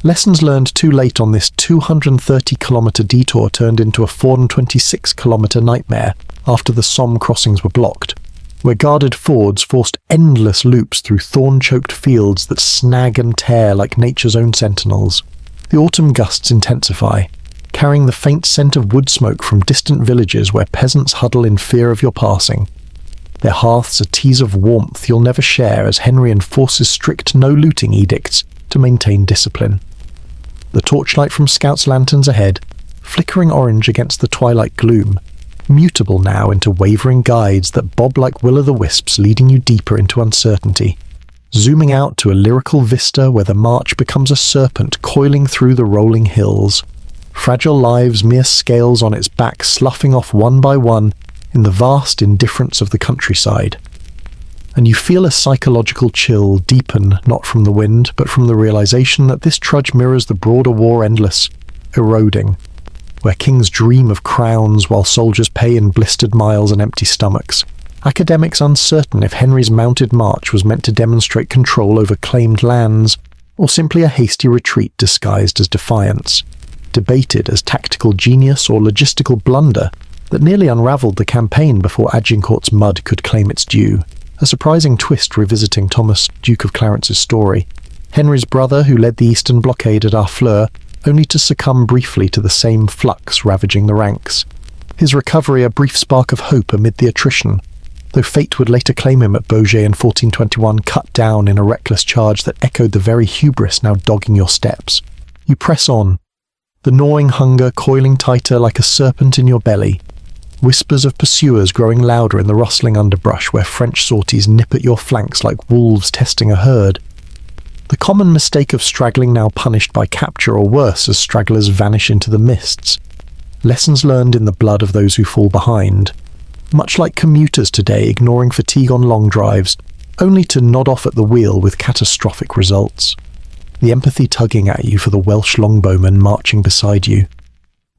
Lessons learned too late on this 230-kilometre detour turned into a 426-kilometre nightmare after the Somme crossings were blocked, where guarded fords forced endless loops through thorn-choked fields that snag and tear like nature's own sentinels. The autumn gusts intensify, carrying the faint scent of wood smoke from distant villages where peasants huddle in fear of your passing. Their hearths a tease of warmth you'll never share as Henry enforces strict no-looting edicts to maintain discipline. The torchlight from scouts' lanterns ahead, flickering orange against the twilight gloom, mutable now into wavering guides that bob like will-o'-the-wisps leading you deeper into uncertainty, zooming out to a lyrical vista where the march becomes a serpent coiling through the rolling hills, fragile lives mere scales on its back sloughing off one by one in the vast indifference of the countryside. And you feel a psychological chill deepen not from the wind, but from the realization that this trudge mirrors the broader war endless, eroding, where kings dream of crowns while soldiers pay in blistered miles and empty stomachs. Academics uncertain if Henry's mounted march was meant to demonstrate control over claimed lands, or simply a hasty retreat disguised as defiance. Debated as tactical genius or logistical blunder that nearly unravelled the campaign before Agincourt's mud could claim its due. A surprising twist revisiting Thomas, Duke of Clarence's story. Henry's brother who led the eastern blockade at Harfleur, only to succumb briefly to the same flux ravaging the ranks. His recovery a brief spark of hope amid the attrition, though fate would later claim him at Beaujeu in 1421 cut down in a reckless charge that echoed the very hubris now dogging your steps. You press on, the gnawing hunger coiling tighter like a serpent in your belly, whispers of pursuers growing louder in the rustling underbrush where French sorties nip at your flanks like wolves testing a herd. The common mistake of straggling now punished by capture or worse as stragglers vanish into the mists. Lessons learned in the blood of those who fall behind. Much like commuters today ignoring fatigue on long drives, only to nod off at the wheel with catastrophic results. The empathy tugging at you for the Welsh longbowmen marching beside you.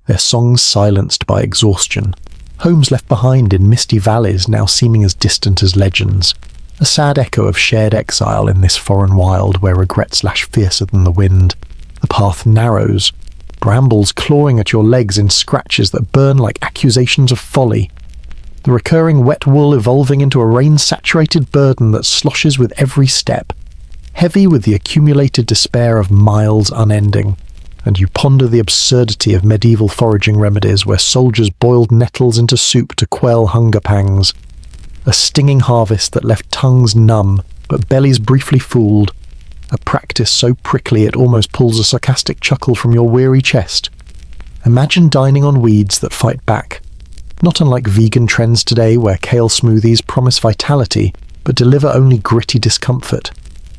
Their songs silenced by exhaustion. Homes left behind in misty valleys now seeming as distant as legends. A sad echo of shared exile in this foreign wild where regrets lash fiercer than the wind. The path narrows, brambles clawing at your legs in scratches that burn like accusations of folly. The recurring wet wool evolving into a rain-saturated burden that sloshes with every step, heavy with the accumulated despair of miles unending. And you ponder the absurdity of medieval foraging remedies where soldiers boiled nettles into soup to quell hunger pangs. A stinging harvest that left tongues numb, but bellies briefly fooled. A practice so prickly it almost pulls a sarcastic chuckle from your weary chest. Imagine dining on weeds that fight back. Not unlike vegan trends today where kale smoothies promise vitality, but deliver only gritty discomfort.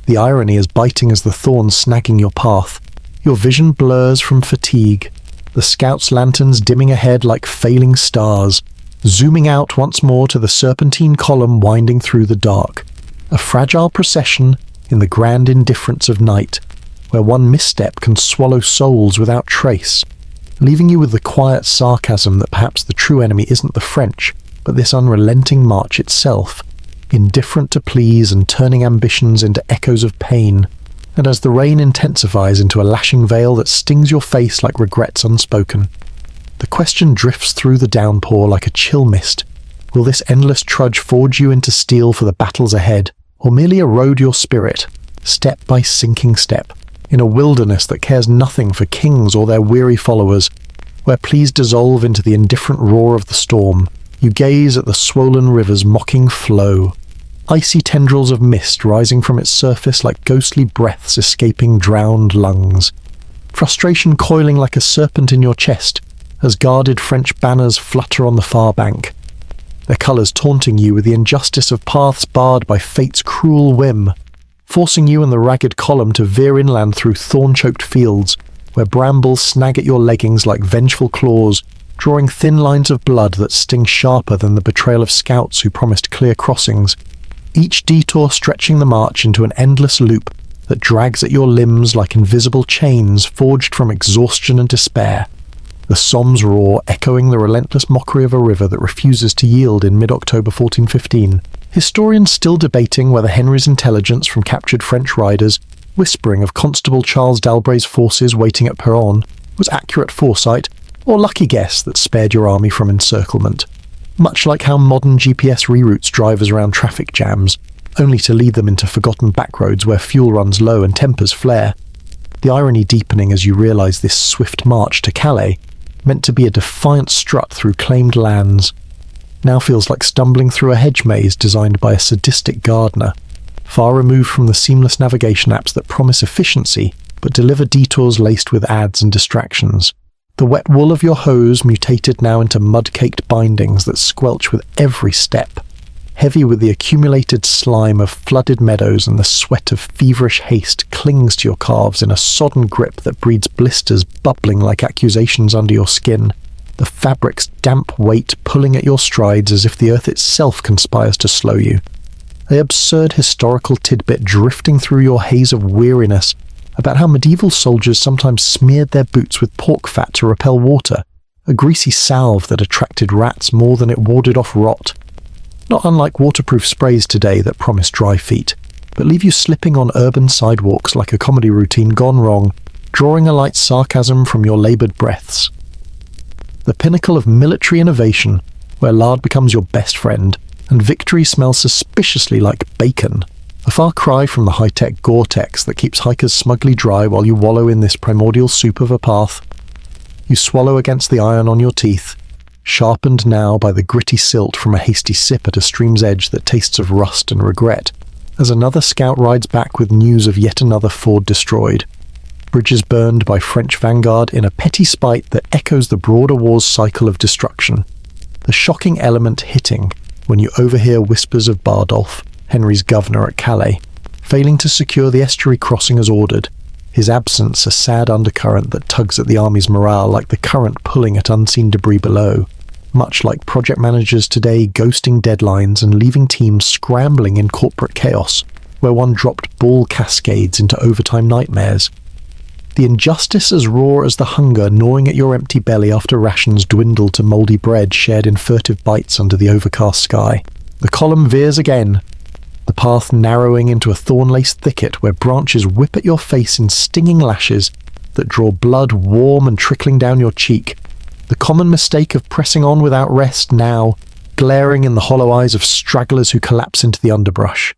The irony is biting as the thorns snagging your path. Your vision blurs from fatigue, the scouts' lanterns dimming ahead like failing stars, zooming out once more to the serpentine column winding through the dark. A fragile procession in the grand indifference of night, where one misstep can swallow souls without trace, leaving you with the quiet sarcasm that perhaps the true enemy isn't the French, but this unrelenting march itself, indifferent to pleas and turning ambitions into echoes of pain. And as the rain intensifies into a lashing veil that stings your face like regrets unspoken, the question drifts through the downpour like a chill mist. Will this endless trudge forge you into steel for the battles ahead, or merely erode your spirit, step by sinking step, in a wilderness that cares nothing for kings or their weary followers, where pleas dissolve into the indifferent roar of the storm? You gaze at the swollen river's mocking flow, icy tendrils of mist rising from its surface like ghostly breaths escaping drowned lungs. Frustration coiling like a serpent in your chest as guarded French banners flutter on the far bank, their colours taunting you with the injustice of paths barred by fate's cruel whim, forcing you and the ragged column to veer inland through thorn-choked fields, where brambles snag at your leggings like vengeful claws, drawing thin lines of blood that sting sharper than the betrayal of scouts who promised clear crossings, each detour stretching the march into an endless loop that drags at your limbs like invisible chains forged from exhaustion and despair. The Somme's roar echoing the relentless mockery of a river that refuses to yield in mid-October 1415. Historians still debating whether Henry's intelligence from captured French riders, whispering of Constable Charles d'Albret's forces waiting at Péronne, was accurate foresight or lucky guess that spared your army from encirclement. Much like how modern GPS reroutes drivers around traffic jams, only to lead them into forgotten backroads where fuel runs low and tempers flare. The irony deepening as you realise this swift march to Calais, meant to be a defiant strut through claimed lands, now feels like stumbling through a hedge maze designed by a sadistic gardener, far removed from the seamless navigation apps that promise efficiency but deliver detours laced with ads and distractions. The wet wool of your hose mutated now into mud-caked bindings that squelch with every step, heavy with the accumulated slime of flooded meadows, and the sweat of feverish haste clings to your calves in a sodden grip that breeds blisters bubbling like accusations under your skin, the fabric's damp weight pulling at your strides as if the earth itself conspires to slow you. The absurd historical tidbit drifting through your haze of weariness about how medieval soldiers sometimes smeared their boots with pork fat to repel water, a greasy salve that attracted rats more than it warded off rot. Not unlike waterproof sprays today that promise dry feet, but leave you slipping on urban sidewalks like a comedy routine gone wrong, drawing a light sarcasm from your laboured breaths. The pinnacle of military innovation, where lard becomes your best friend, and victory smells suspiciously like bacon. A far cry from the high-tech Gore-Tex that keeps hikers smugly dry while you wallow in this primordial soup of a path. You swallow against the iron on your teeth, sharpened now by the gritty silt from a hasty sip at a stream's edge that tastes of rust and regret, as another scout rides back with news of yet another ford destroyed, bridges burned by French vanguard in a petty spite that echoes the broader war's cycle of destruction. The shocking element hitting when you overhear whispers of Bardolph, Henry's governor at Calais, failing to secure the estuary crossing as ordered, his absence a sad undercurrent that tugs at the army's morale like the current pulling at unseen debris below, much like project managers today ghosting deadlines and leaving teams scrambling in corporate chaos, where one dropped ball cascades into overtime nightmares. The injustice as raw as the hunger gnawing at your empty belly after rations dwindle to mouldy bread shared in furtive bites under the overcast sky. The column veers again, the path narrowing into a thorn-laced thicket where branches whip at your face in stinging lashes that draw blood warm and trickling down your cheek. The common mistake of pressing on without rest now, glaring in the hollow eyes of stragglers who collapse into the underbrush,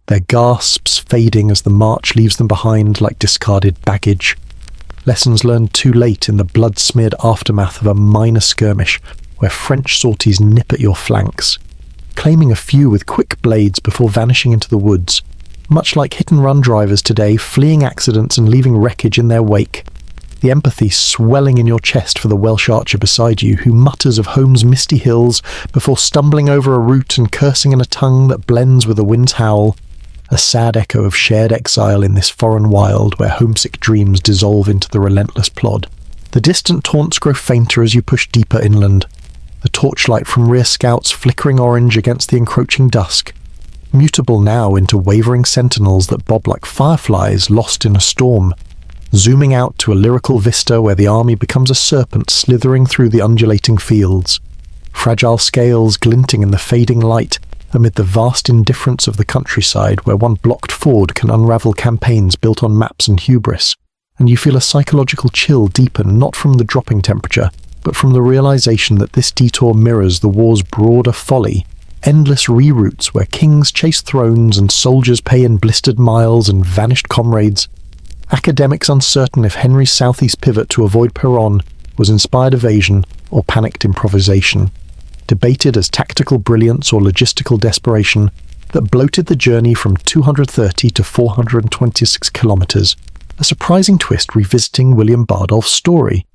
their gasps fading as the march leaves them behind like discarded baggage. Lessons learned too late in the blood-smeared aftermath of a minor skirmish where French sorties nip at your flanks, claiming a few with quick blades before vanishing into the woods, much like hit-and-run drivers today fleeing accidents and leaving wreckage in their wake. The empathy swelling in your chest for the Welsh archer beside you who mutters of home's misty hills before stumbling over a route and cursing in a tongue that blends with the wind's howl, a sad echo of shared exile in this foreign wild where homesick dreams dissolve into the relentless plod. The distant taunts grow fainter as you push deeper inland, the torchlight from rear scouts flickering orange against the encroaching dusk, mutable now into wavering sentinels that bob like fireflies lost in a storm, zooming out to a lyrical vista where the army becomes a serpent slithering through the undulating fields, fragile scales glinting in the fading light amid the vast indifference of the countryside where one blocked ford can unravel campaigns built on maps and hubris, and you feel a psychological chill deepen not from the dropping temperature, but from the realization that this detour mirrors the war's broader folly, endless reroutes where kings chase thrones and soldiers pay in blistered miles and vanished comrades, academics uncertain if Henry's southeast pivot to avoid Péronne was inspired evasion or panicked improvisation, debated as tactical brilliance or logistical desperation that bloated the journey from 230 to 426 kilometres, a surprising twist revisiting William Bardolph's story.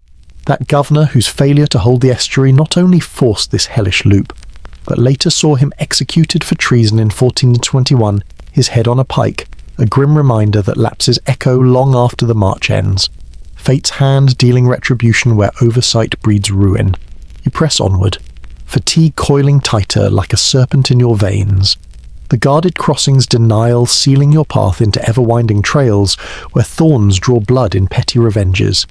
That governor whose failure to hold the estuary not only forced this hellish loop, but later saw him executed for treason in 1421, his head on a pike, a grim reminder that lapses echo long after the march ends. fate's hand dealing retribution where oversight breeds ruin. You press onward, fatigue coiling tighter like a serpent in your veins. The guarded crossings denial sealing your path into ever-winding trails where thorns draw blood in petty revenges.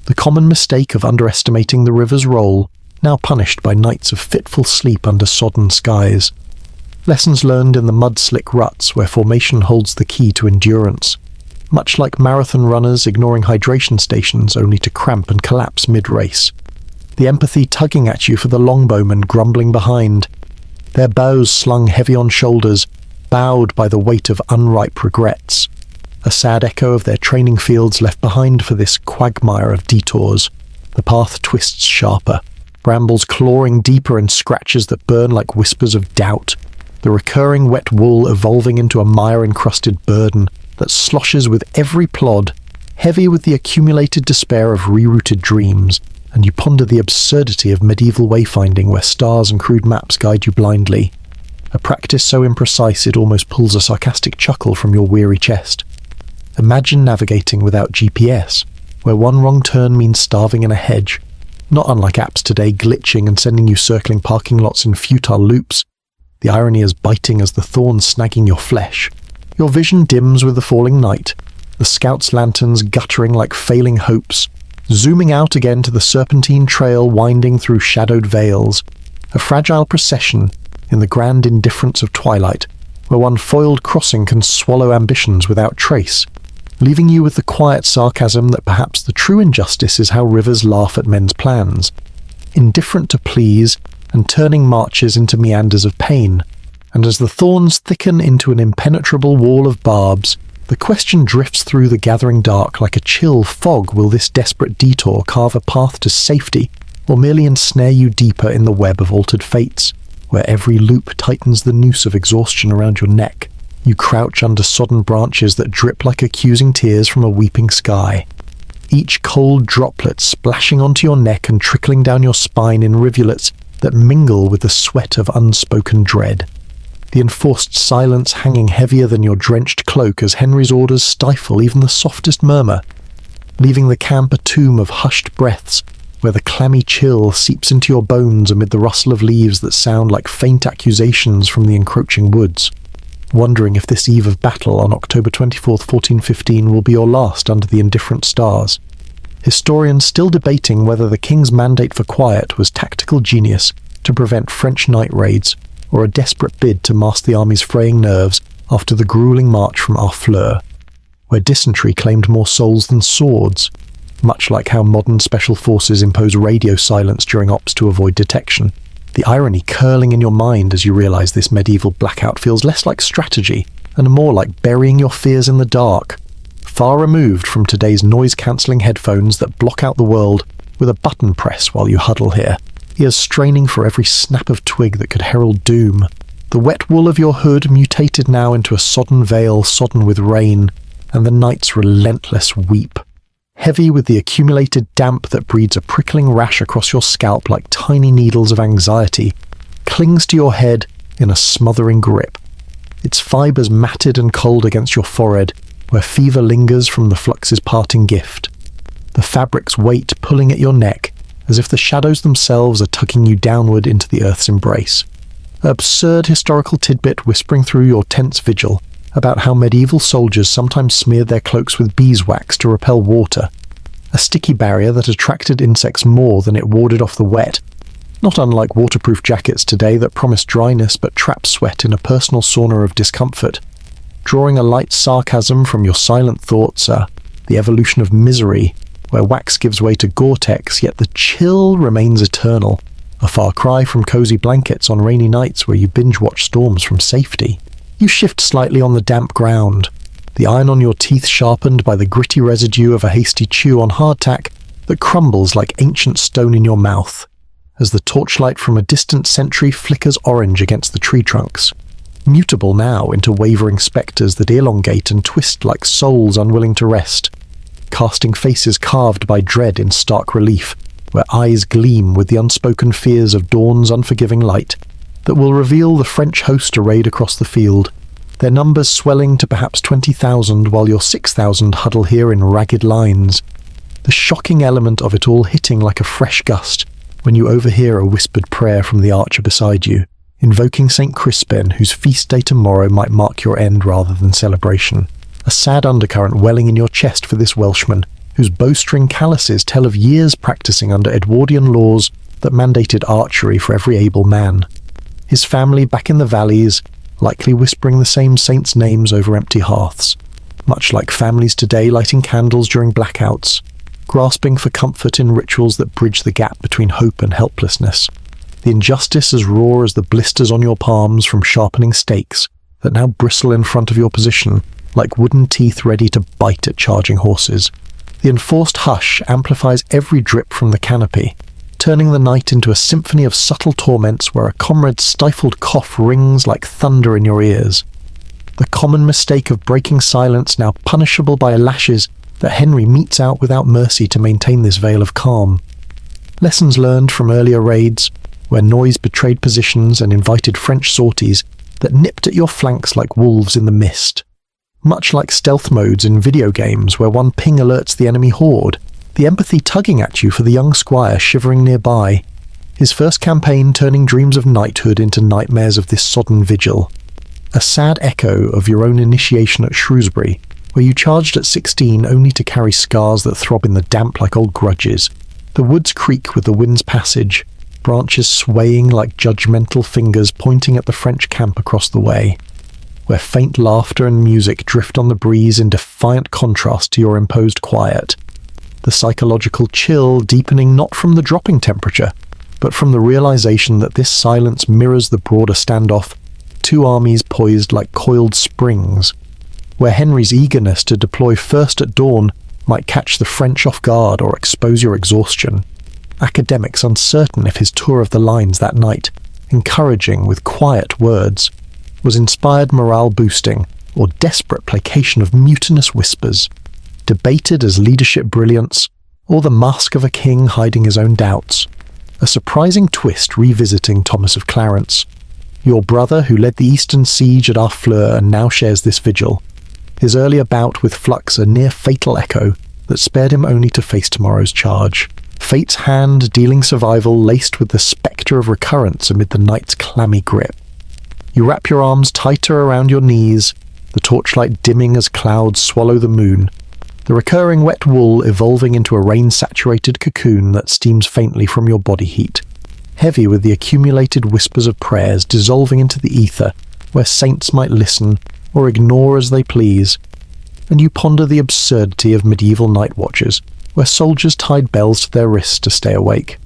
The common mistake of underestimating the river's role, now punished by nights of fitful sleep under sodden skies. Lessons learned in the mud-slick ruts where formation holds the key to endurance. Much like marathon runners ignoring hydration stations only to cramp and collapse mid-race. The empathy tugging at you for the longbowmen grumbling behind. Their bows slung heavy on shoulders, bowed by the weight of unripe regrets. A sad echo of their training fields left behind for this quagmire of detours. The path twists sharper, brambles clawing deeper in scratches that burn like whispers of doubt. The recurring wet wool evolving into a mire-encrusted burden that sloshes with every plod, heavy with the accumulated despair of rerouted dreams, and you ponder the absurdity of medieval wayfinding where stars and crude maps guide you blindly. A practice so imprecise it almost pulls a sarcastic chuckle from your weary chest. Imagine navigating without GPS, where one wrong turn means starving in a hedge, not unlike apps today glitching and sending you circling parking lots in futile loops. The irony is biting as the thorns snagging your flesh. Your vision dims with the falling night, the scouts' lanterns guttering like failing hopes, zooming out again to the serpentine trail winding through shadowed vales, a fragile procession in the grand indifference of twilight, where one foiled crossing can swallow ambitions without trace, leaving you with the quiet sarcasm that perhaps the true injustice is how rivers laugh at men's plans, indifferent to pleas and turning marches into meanders of pain. And as the thorns thicken into an impenetrable wall of barbs, the question drifts through the gathering dark like a chill fog. Will this desperate detour carve a path to safety, or merely ensnare you deeper in the web of altered fates, where every loop tightens the noose of exhaustion around your neck? You crouch under sodden branches that drip like accusing tears from a weeping sky, each cold droplet splashing onto your neck and trickling down your spine in rivulets that mingle with the sweat of unspoken dread. The enforced silence hanging heavier than your drenched cloak as Henry's orders stifle even the softest murmur, leaving the camp a tomb of hushed breaths where the clammy chill seeps into your bones amid the rustle of leaves that sound like faint accusations from the encroaching woods. Wondering if this eve of battle on October 24th, 1415 will be your last under the indifferent stars. Historians still debating whether the king's mandate for quiet was tactical genius to prevent French night raids, or a desperate bid to mask the army's fraying nerves after the grueling march from Harfleur, where dysentery claimed more souls than swords, much like how modern special forces impose radio silence during ops to avoid detection. The irony curling in your mind as you realize this medieval blackout feels less like strategy and more like burying your fears in the dark, far removed from today's noise-cancelling headphones that block out the world with a button press while you huddle here, ears straining for every snap of twig that could herald doom. The wet wool of your hood mutated now into a sodden veil sodden with rain, and the night's relentless weep, heavy with the accumulated damp that breeds a prickling rash across your scalp like tiny needles of anxiety, clings to your head in a smothering grip, its fibres matted and cold against your forehead, where fever lingers from the flux's parting gift, the fabric's weight pulling at your neck as if the shadows themselves are tugging you downward into the earth's embrace. An absurd historical tidbit whispering through your tense vigil about how medieval soldiers sometimes smeared their cloaks with beeswax to repel water, a sticky barrier that attracted insects more than it warded off the wet, not unlike waterproof jackets today that promise dryness but trap sweat in a personal sauna of discomfort. Drawing a light sarcasm from your silent thoughts are the evolution of misery, where wax gives way to Gore-Tex, yet the chill remains eternal, a far cry from cozy blankets on rainy nights where you binge-watch storms from safety. You shift slightly on the damp ground, the iron on your teeth sharpened by the gritty residue of a hasty chew on hardtack that crumbles like ancient stone in your mouth, as the torchlight from a distant sentry flickers orange against the tree trunks, mutable now into wavering spectres that elongate and twist like souls unwilling to rest, casting faces carved by dread in stark relief, where eyes gleam with the unspoken fears of dawn's unforgiving light that will reveal the French host arrayed across the field, their numbers swelling to perhaps 20,000 while your 6,000 huddle here in ragged lines. the shocking element of it all hitting like a fresh gust when you overhear a whispered prayer from the archer beside you, invoking St. Crispin, whose feast day tomorrow might mark your end rather than celebration. A sad undercurrent welling in your chest for this Welshman, whose bowstring calluses tell of years practicing under Edwardian laws that mandated archery for every able man. His family back in the valleys, likely whispering the same saints' names over empty hearths, much like families today lighting candles during blackouts, grasping for comfort in rituals that bridge the gap between hope and helplessness. The injustice as raw as the blisters on your palms from sharpening stakes that now bristle in front of your position like wooden teeth ready to bite at charging horses. The enforced hush amplifies every drip from the canopy, turning the night into a symphony of subtle torments where a comrade's stifled cough rings like thunder in your ears. The common mistake of breaking silence now punishable by lashes that Henry metes out without mercy to maintain this veil of calm. Lessons learned from earlier raids, where noise betrayed positions and invited French sorties that nipped at your flanks like wolves in the mist. Much like stealth modes in video games where one ping alerts the enemy horde, the empathy tugging at you for the young squire shivering nearby, his first campaign turning dreams of knighthood into nightmares of this sodden vigil. A sad echo of your own initiation at Shrewsbury, where you charged at 16 only to carry scars that throb in the damp like old grudges. The woods creak with the wind's passage, branches swaying like judgmental fingers pointing at the French camp across the way, where faint laughter and music drift on the breeze in defiant contrast to your imposed quiet. The psychological chill deepening not from the dropping temperature, but from the realization that this silence mirrors the broader standoff, two armies poised like coiled springs, where Henry's eagerness to deploy first at dawn might catch the French off guard or expose your exhaustion. Academics uncertain if his tour of the lines that night, encouraging with quiet words, was inspired morale-boosting or desperate placation of mutinous whispers, debated as leadership brilliance or the mask of a king hiding his own doubts. A surprising twist revisiting Thomas of Clarence, your brother who led the Eastern siege at Harfleur and now shares this vigil. His earlier bout with Flux a near-fatal echo that spared him only to face tomorrow's charge. Fate's hand dealing survival laced with the spectre of recurrence amid the night's clammy grip. You wrap your arms tighter around your knees, the torchlight dimming as clouds swallow the moon, the recurring wet wool evolving into a rain-saturated cocoon that steams faintly from your body heat, heavy with the accumulated whispers of prayers dissolving into the ether where saints might listen or ignore as they please, and you ponder the absurdity of medieval night watches, where soldiers tied bells to their wrists to stay awake.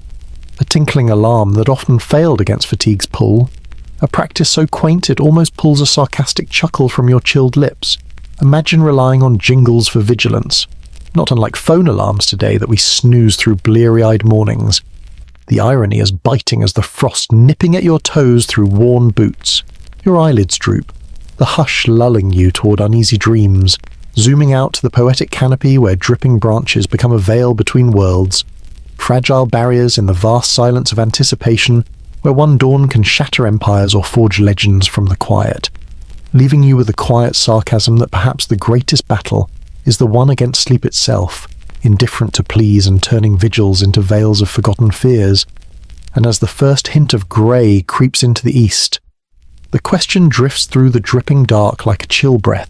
A tinkling alarm that often failed against fatigue's pull, a practice so quaint it almost pulls a sarcastic chuckle from your chilled lips. Imagine relying on jingles for vigilance, not unlike phone alarms today that we snooze through bleary-eyed mornings. The irony as biting as the frost nipping at your toes through worn boots. Your eyelids droop, the hush lulling you toward uneasy dreams, zooming out to the poetic canopy where dripping branches become a veil between worlds, fragile barriers in the vast silence of anticipation where one dawn can shatter empires or forge legends from the quiet, leaving you with a quiet sarcasm that perhaps the greatest battle is the one against sleep itself, indifferent to pleas and turning vigils into veils of forgotten fears. And as the first hint of grey creeps into the east, the question drifts through the dripping dark like a chill breath.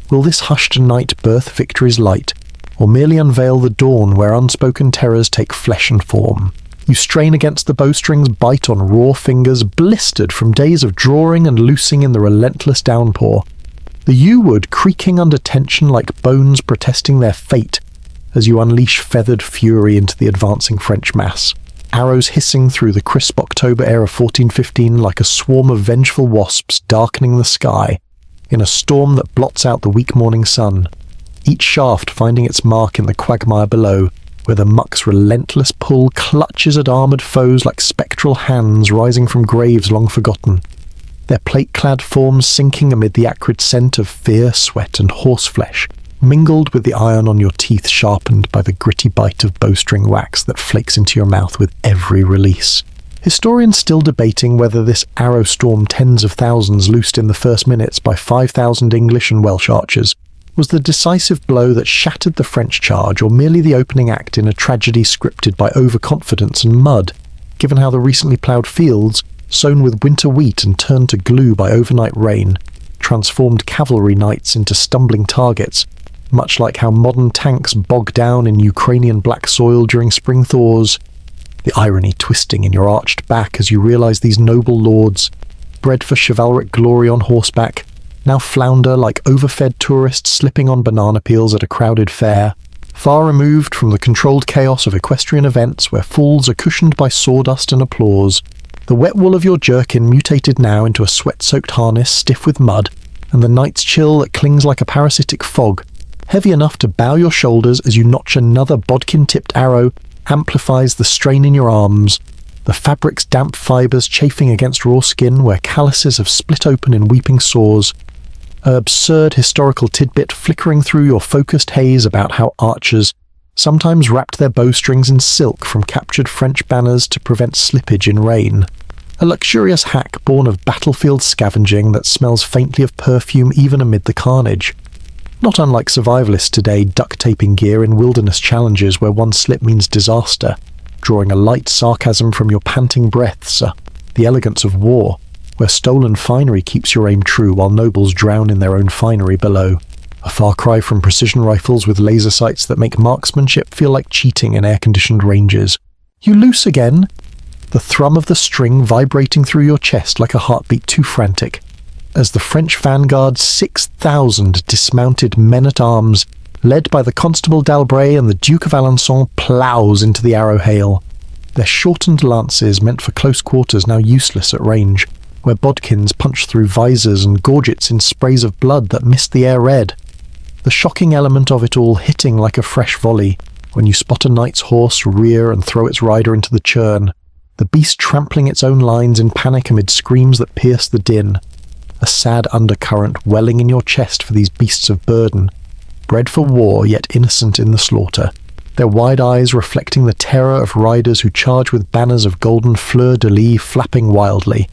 Will this hushed night birth victory's light, or merely unveil the dawn where unspoken terrors take flesh and form? You strain against the bowstrings, bite on raw fingers, blistered from days of drawing and loosing in the relentless downpour. The yew-wood creaking under tension like bones protesting their fate as you unleash feathered fury into the advancing French mass. Arrows hissing through the crisp October air of 1415 like a swarm of vengeful wasps darkening the sky in a storm that blots out the weak morning sun, each shaft finding its mark in the quagmire below, where the muck's relentless pull clutches at armoured foes like spectral hands rising from graves long forgotten, their plate-clad forms sinking amid the acrid scent of fear, sweat and horseflesh, mingled with the iron on your teeth sharpened by the gritty bite of bowstring wax that flakes into your mouth with every release. Historians still debating whether this arrow stormed tens of thousands loosed in the first minutes by 5,000 English and Welsh archers Was the decisive blow that shattered the French charge, or merely the opening act in a tragedy scripted by overconfidence and mud, given how the recently ploughed fields, sown with winter wheat and turned to glue by overnight rain, transformed cavalry knights into stumbling targets, much like how modern tanks bog down in Ukrainian black soil during spring thaws? The irony twisting in your arched back as you realise these noble lords, bred for chivalric glory on horseback, now flounder like overfed tourists slipping on banana peels at a crowded fair, far removed from the controlled chaos of equestrian events where fools are cushioned by sawdust and applause. The wet wool of your jerkin mutated now into a sweat-soaked harness stiff with mud, and the night's chill that clings like a parasitic fog, heavy enough to bow your shoulders as you notch another bodkin-tipped arrow, amplifies the strain in your arms, the fabric's damp fibres chafing against raw skin where calluses have split open in weeping sores, an absurd historical tidbit flickering through your focused haze about how archers sometimes wrapped their bowstrings in silk from captured French banners to prevent slippage in rain. A luxurious hack born of battlefield scavenging that smells faintly of perfume even amid the carnage. Not unlike survivalists today duct-taping gear in wilderness challenges where one slip means disaster, drawing a light sarcasm from your panting breaths, the elegance of war, where stolen finery keeps your aim true while nobles drown in their own finery below. A far cry from precision rifles with laser sights that make marksmanship feel like cheating in air-conditioned ranges. You loose again? The thrum of the string vibrating through your chest like a heartbeat too frantic, as the French vanguard's 6,000 dismounted men-at-arms, led by the Constable d'Albret and the Duke of Alençon, plows into the arrow hail. Their shortened lances meant for close quarters now useless at range, where bodkins punch through visors and gorgets in sprays of blood that mist the air red. The shocking element of it all hitting like a fresh volley when you spot a knight's horse rear and throw its rider into the churn, the beast trampling its own lines in panic amid screams that pierce the din. A sad undercurrent welling in your chest for these beasts of burden, bred for war yet innocent in the slaughter, their wide eyes reflecting the terror of riders who charge with banners of golden fleur-de-lis flapping wildly,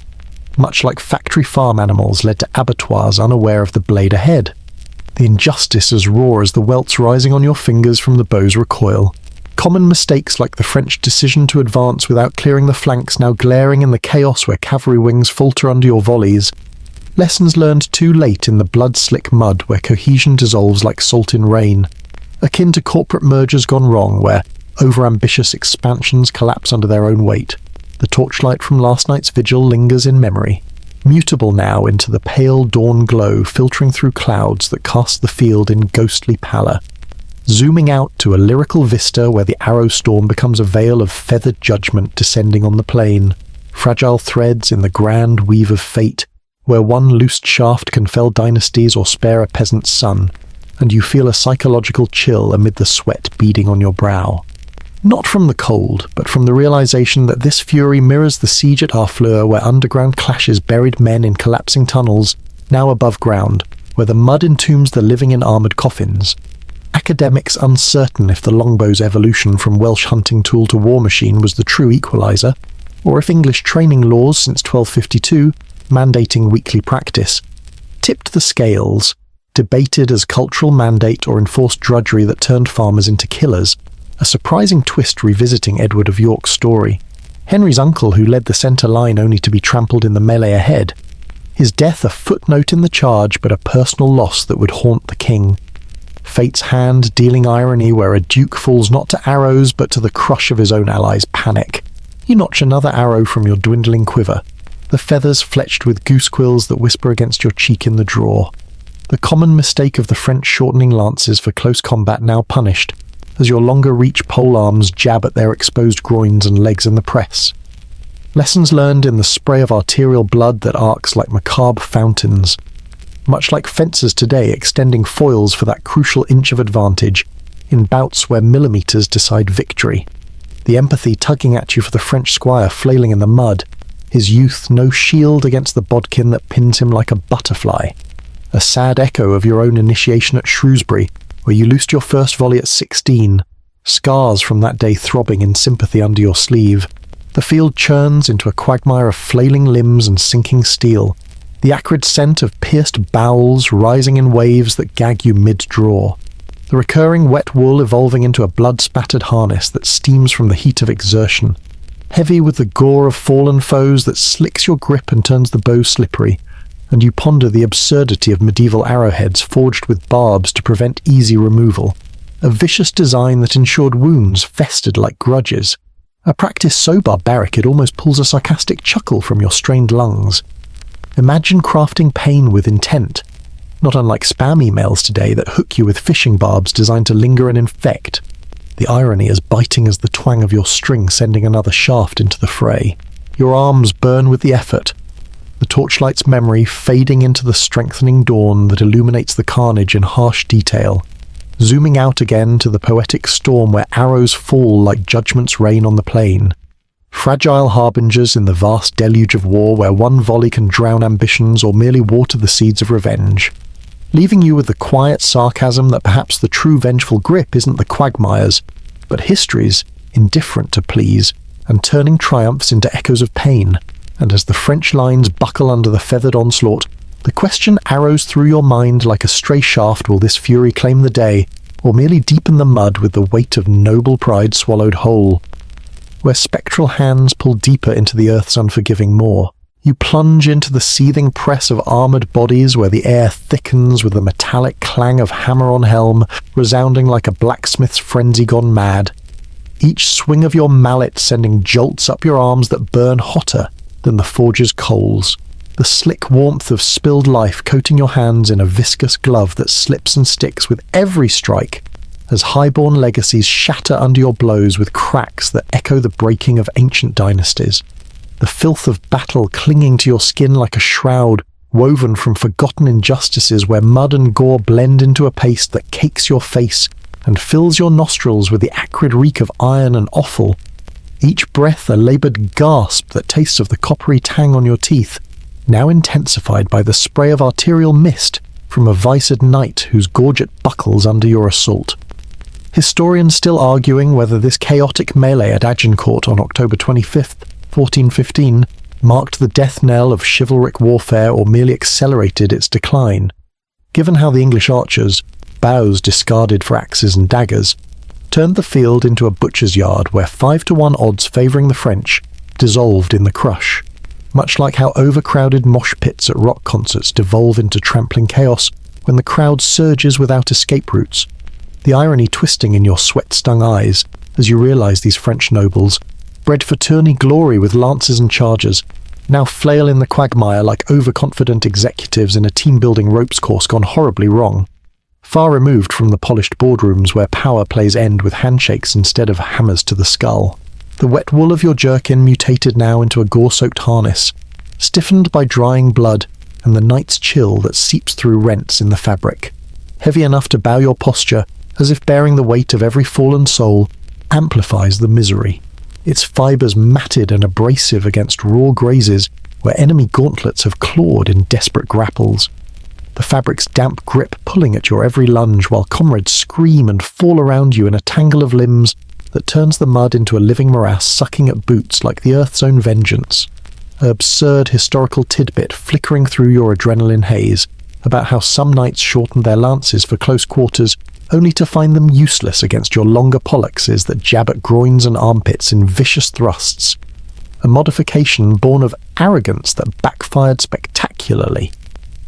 much like factory farm animals led to abattoirs unaware of the blade ahead. The injustice as raw as the welts rising on your fingers from the bow's recoil. Common mistakes like the French decision to advance without clearing the flanks now glaring in the chaos where cavalry wings falter under your volleys. Lessons learned too late in the blood-slick mud where cohesion dissolves like salt in rain. Akin to corporate mergers gone wrong where overambitious expansions collapse under their own weight. The torchlight from last night's vigil lingers in memory, mutable now into the pale dawn glow filtering through clouds that cast the field in ghostly pallor, zooming out to a lyrical vista where the arrow storm becomes a veil of feathered judgment descending on the plain, fragile threads in the grand weave of fate, where one loosed shaft can fell dynasties or spare a peasant's son, and you feel a psychological chill amid the sweat beading on your brow. Not from the cold, but from the realization that this fury mirrors the siege at Harfleur where underground clashes buried men in collapsing tunnels, now above ground, where the mud entombs the living in armoured coffins. Academics uncertain if the longbow's evolution from Welsh hunting tool to war machine was the true equaliser, or if English training laws since 1252, mandating weekly practice, tipped the scales, debated as cultural mandate or enforced drudgery that turned farmers into killers. A surprising twist revisiting Edward of York's story. Henry's uncle who led the centre line only to be trampled in the melee ahead. His death a footnote in the charge but a personal loss that would haunt the king. Fate's hand dealing irony where a duke falls not to arrows but to the crush of his own allies' panic. You notch another arrow from your dwindling quiver, the feathers fletched with goose quills that whisper against your cheek in the draw. The common mistake of the French shortening lances for close combat now punished, as your longer-reach pole arms jab at their exposed groins and legs in the press. Lessons learned in the spray of arterial blood that arcs like macabre fountains. Much like fencers today extending foils for that crucial inch of advantage, in bouts where millimetres decide victory. The empathy tugging at you for the French squire flailing in the mud, his youth no shield against the bodkin that pins him like a butterfly. A sad echo of your own initiation at Shrewsbury, where you loosed your first volley at 16, scars from that day throbbing in sympathy under your sleeve. The field churns into a quagmire of flailing limbs and sinking steel, the acrid scent of pierced bowels rising in waves that gag you mid-draw, the recurring wet wool evolving into a blood-spattered harness that steams from the heat of exertion, heavy with the gore of fallen foes that slicks your grip and turns the bow slippery, and you ponder the absurdity of medieval arrowheads forged with barbs to prevent easy removal, a vicious design that ensured wounds festered like grudges, a practice so barbaric it almost pulls a sarcastic chuckle from your strained lungs. Imagine crafting pain with intent, not unlike spam emails today that hook you with fishing barbs designed to linger and infect, the irony as biting as the twang of your string sending another shaft into the fray. Your arms burn with the effort, the torchlight's memory fading into the strengthening dawn that illuminates the carnage in harsh detail, zooming out again to the poetic storm where arrows fall like judgment's rain on the plain. Fragile harbingers in the vast deluge of war where one volley can drown ambitions or merely water the seeds of revenge, leaving you with the quiet sarcasm that perhaps the true vengeful grip isn't the quagmire's, but history's, indifferent to please, and turning triumphs into echoes of pain. And as the French lines buckle under the feathered onslaught, the question arrows through your mind like a stray shaft: will this fury claim the day, or merely deepen the mud with the weight of noble pride swallowed whole? Where spectral hands pull deeper into the earth's unforgiving maw, you plunge into the seething press of armoured bodies where the air thickens with the metallic clang of hammer on helm, resounding like a blacksmith's frenzy gone mad. Each swing of your mallet sending jolts up your arms that burn hotter than the forge's coals, the slick warmth of spilled life coating your hands in a viscous glove that slips and sticks with every strike, as highborn legacies shatter under your blows with cracks that echo the breaking of ancient dynasties. The filth of battle clinging to your skin like a shroud, woven from forgotten injustices where mud and gore blend into a paste that cakes your face and fills your nostrils with the acrid reek of iron and offal. Each breath a laboured gasp that tastes of the coppery tang on your teeth, now intensified by the spray of arterial mist from a viced knight whose gorget buckles under your assault. Historians still arguing whether this chaotic melee at Agincourt on October 25th, 1415, marked the death knell of chivalric warfare or merely accelerated its decline. Given how the English archers, bows discarded for axes and daggers, turned the field into a butcher's yard where 5-to-1 odds favouring the French dissolved in the crush, much like how overcrowded mosh pits at rock concerts devolve into trampling chaos when the crowd surges without escape routes, the irony twisting in your sweat-stung eyes as you realise these French nobles, bred for tourney glory with lances and chargers, now flail in the quagmire like overconfident executives in a team-building ropes course gone horribly wrong, far removed from the polished boardrooms where power plays end with handshakes instead of hammers to the skull. The wet wool of your jerkin mutated now into a gore-soaked harness, stiffened by drying blood and the night's chill that seeps through rents in the fabric, heavy enough to bow your posture as if bearing the weight of every fallen soul amplifies the misery, its fibres matted and abrasive against raw grazes where enemy gauntlets have clawed in desperate grapples, the fabric's damp grip pulling at your every lunge while comrades scream and fall around you in a tangle of limbs that turns the mud into a living morass sucking at boots like the earth's own vengeance, an absurd historical tidbit flickering through your adrenaline haze about how some knights shortened their lances for close quarters only to find them useless against your longer pollexes that jab at groins and armpits in vicious thrusts, a modification born of arrogance that backfired spectacularly.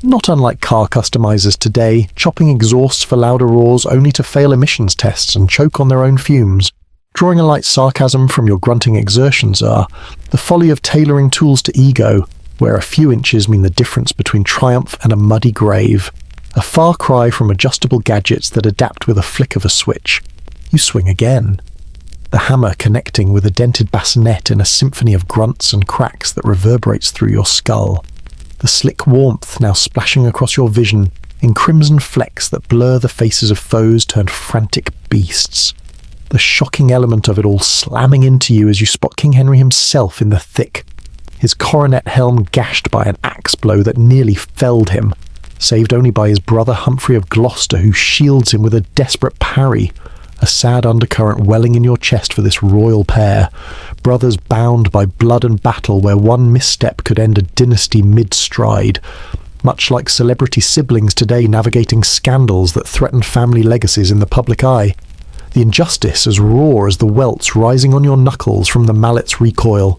Not unlike car customizers today, chopping exhausts for louder roars only to fail emissions tests and choke on their own fumes. Drawing a light sarcasm from your grunting exertions are the folly of tailoring tools to ego, where a few inches mean the difference between triumph and a muddy grave. A far cry from adjustable gadgets that adapt with a flick of a switch. You swing again, the hammer connecting with a dented bassinet in a symphony of grunts and cracks that reverberates through your skull. The slick warmth now splashing across your vision in crimson flecks that blur the faces of foes turned frantic beasts. The shocking element of it all slamming into you as you spot King Henry himself in the thick, his coronet helm gashed by an axe blow that nearly felled him, saved only by his brother Humphrey of Gloucester who shields him with a desperate parry, a sad undercurrent welling in your chest for this royal pair, brothers bound by blood and battle where one misstep could end a dynasty mid-stride, much like celebrity siblings today navigating scandals that threaten family legacies in the public eye. The injustice as raw as the welts rising on your knuckles from the mallet's recoil.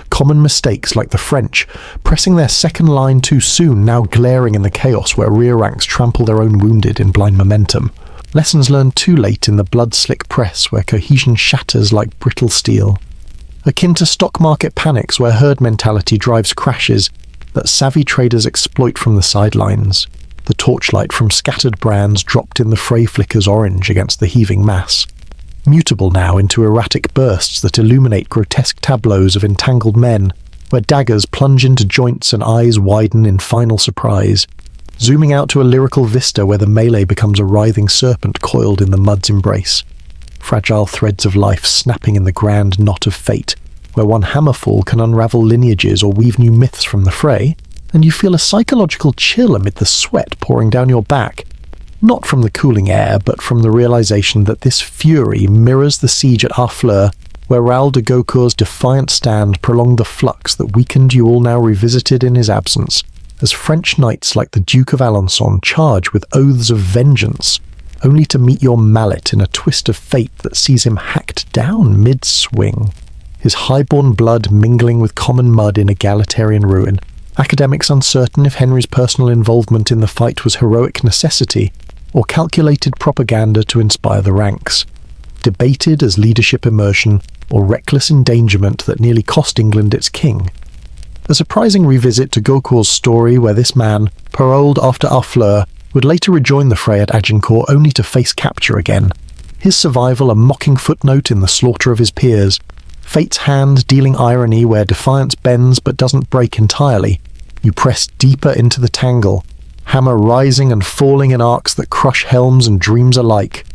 Common mistakes like the French, pressing their second line too soon, now glaring in the chaos where rear ranks trample their own wounded in blind momentum. Lessons learned too late in the blood-slick press where cohesion shatters like brittle steel. Akin to stock market panics where herd mentality drives crashes that savvy traders exploit from the sidelines. The torchlight from scattered brands dropped in the fray flickers orange against the heaving mass. Mutable now into erratic bursts that illuminate grotesque tableaus of entangled men, where daggers plunge into joints and eyes widen in final surprise, zooming out to a lyrical vista where the melee becomes a writhing serpent coiled in the mud's embrace. Fragile threads of life snapping in the grand knot of fate, where one hammerfall can unravel lineages or weave new myths from the fray, and you feel a psychological chill amid the sweat pouring down your back, not from the cooling air, but from the realization that this fury mirrors the siege at Harfleur, where Raoul de Gaucourt's defiant stand prolonged the flux that weakened you all now revisited in his absence, as French knights like the Duke of Alençon charge with oaths of vengeance, only to meet your mallet in a twist of fate that sees him hacked down mid-swing, his high-born blood mingling with common mud in egalitarian ruin. Academics uncertain if Henry's personal involvement in the fight was heroic necessity or calculated propaganda to inspire the ranks. Debated as leadership immersion or reckless endangerment that nearly cost England its king. A surprising revisit to Gaucourt's story where this man, paroled after Harfleur, would later rejoin the fray at Agincourt only to face capture again. His survival a mocking footnote in the slaughter of his peers. Fate's hand dealing irony where defiance bends but doesn't break entirely. You press deeper into the tangle, hammer rising and falling in arcs that crush helms and dreams alike.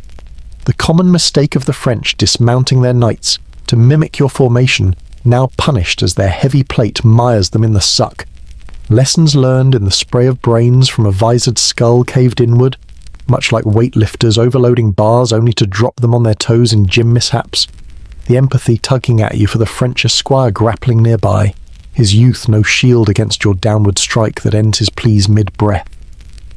The common mistake of the French dismounting their knights to mimic your formation, now punished as their heavy plate mires them in the suck. Lessons learned in the spray of brains from a visored skull caved inward, much like weightlifters overloading bars only to drop them on their toes in gym mishaps. The empathy tugging at you for the French esquire grappling nearby, his youth no shield against your downward strike that ends his pleas mid-breath.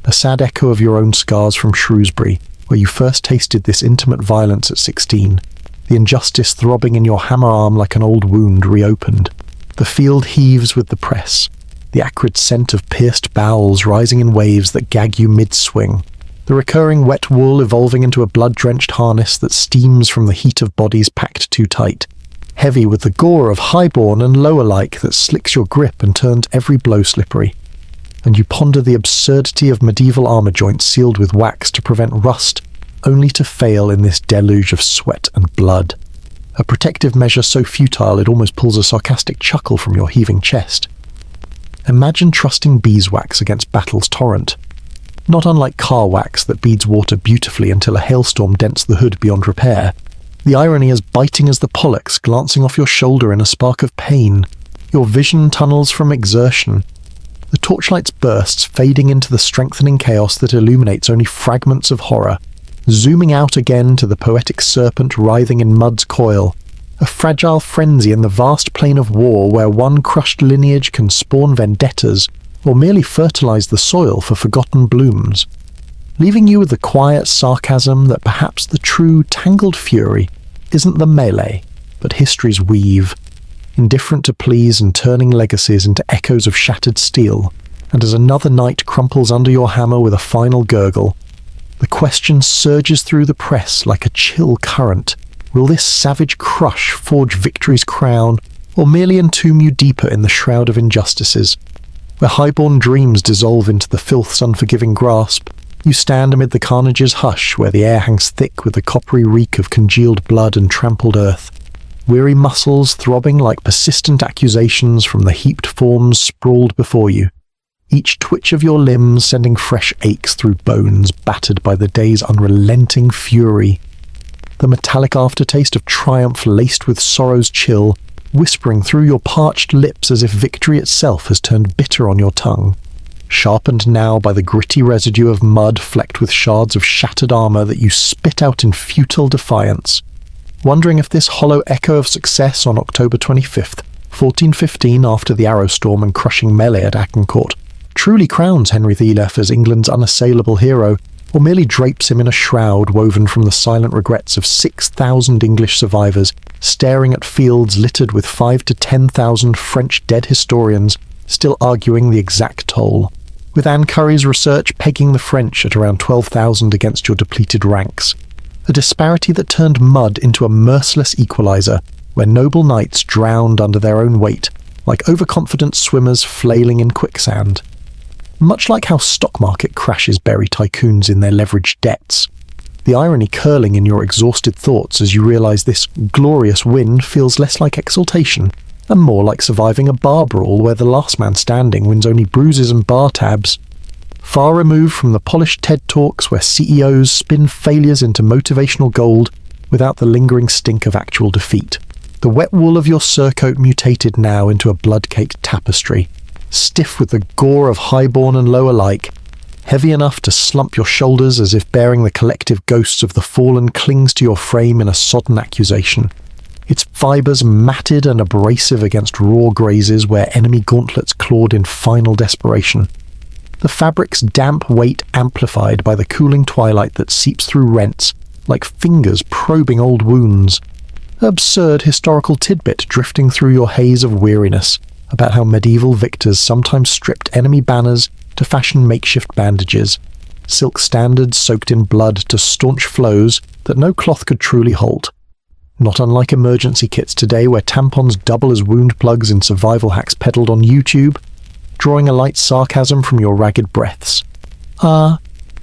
A sad echo of your own scars from Shrewsbury, where you first tasted this intimate violence at 16, the injustice throbbing in your hammer arm like an old wound reopened. The field heaves with the press, the acrid scent of pierced bowels rising in waves that gag you mid-swing, the recurring wet wool evolving into a blood-drenched harness that steams from the heat of bodies packed too tight, heavy with the gore of highborn and lower like that slicks your grip and turns every blow slippery. And you ponder the absurdity of medieval armor joints sealed with wax to prevent rust, only to fail in this deluge of sweat and blood. A protective measure so futile it almost pulls a sarcastic chuckle from your heaving chest. Imagine trusting beeswax against battle's torrent. Not unlike car wax that beads water beautifully until a hailstorm dents the hood beyond repair. The irony as biting as the pollux glancing off your shoulder in a spark of pain. Your vision tunnels from exertion. The torchlight's bursts fading into the strengthening chaos that illuminates only fragments of horror, zooming out again to the poetic serpent writhing in mud's coil, a fragile frenzy in the vast plain of war where one crushed lineage can spawn vendettas or merely fertilize the soil for forgotten blooms, leaving you with the quiet sarcasm that perhaps the true tangled fury isn't the melee, but history's weave, indifferent to pleas and turning legacies into echoes of shattered steel. And as another night crumples under your hammer with a final gurgle, the question surges through the press like a chill current. Will this savage crush forge victory's crown, or merely entomb you deeper in the shroud of injustices? Where highborn dreams dissolve into the filth's unforgiving grasp, you stand amid the carnage's hush where the air hangs thick with the coppery reek of congealed blood and trampled earth. Weary muscles throbbing like persistent accusations from the heaped forms sprawled before you. Each twitch of your limbs sending fresh aches through bones battered by the day's unrelenting fury. The metallic aftertaste of triumph laced with sorrow's chill, whispering through your parched lips as if victory itself has turned bitter on your tongue. sharpened now by the gritty residue of mud flecked with shards of shattered armor that you spit out in futile defiance, wondering if this hollow echo of success on October 25th, 1415, after the arrow storm and crushing melee at Agincourt, truly crowns Henry VI as England's unassailable hero, or merely drapes him in a shroud woven from the silent regrets of 6,000 English survivors staring at fields littered with 5,000 to 10,000 French dead historians still arguing the exact toll, with Anne Curry's research pegging the French at around 12,000 against your depleted ranks. A disparity that turned mud into a merciless equalizer, where noble knights drowned under their own weight, like overconfident swimmers flailing in quicksand. Much like how stock market crashes bury tycoons in their leveraged debts, the irony curling in your exhausted thoughts as you realize this glorious win feels less like exultation and more like surviving a bar brawl where the last man standing wins only bruises and bar tabs. Far removed from the polished TED Talks where CEOs spin failures into motivational gold without the lingering stink of actual defeat. The wet wool of your surcoat mutated now into a blood-caked tapestry, stiff with the gore of highborn and low alike, heavy enough to slump your shoulders as if bearing the collective ghosts of the fallen clings to your frame in a sodden accusation. Its fibres matted and abrasive against raw grazes where enemy gauntlets clawed in final desperation. The fabric's damp weight amplified by the cooling twilight that seeps through rents, like fingers probing old wounds. Absurd historical tidbit drifting through your haze of weariness about how medieval victors sometimes stripped enemy banners to fashion makeshift bandages, silk standards soaked in blood to staunch flows that no cloth could truly halt. Not unlike emergency kits today where tampons double as wound plugs in survival hacks peddled on YouTube, drawing a light sarcasm from your ragged breaths. The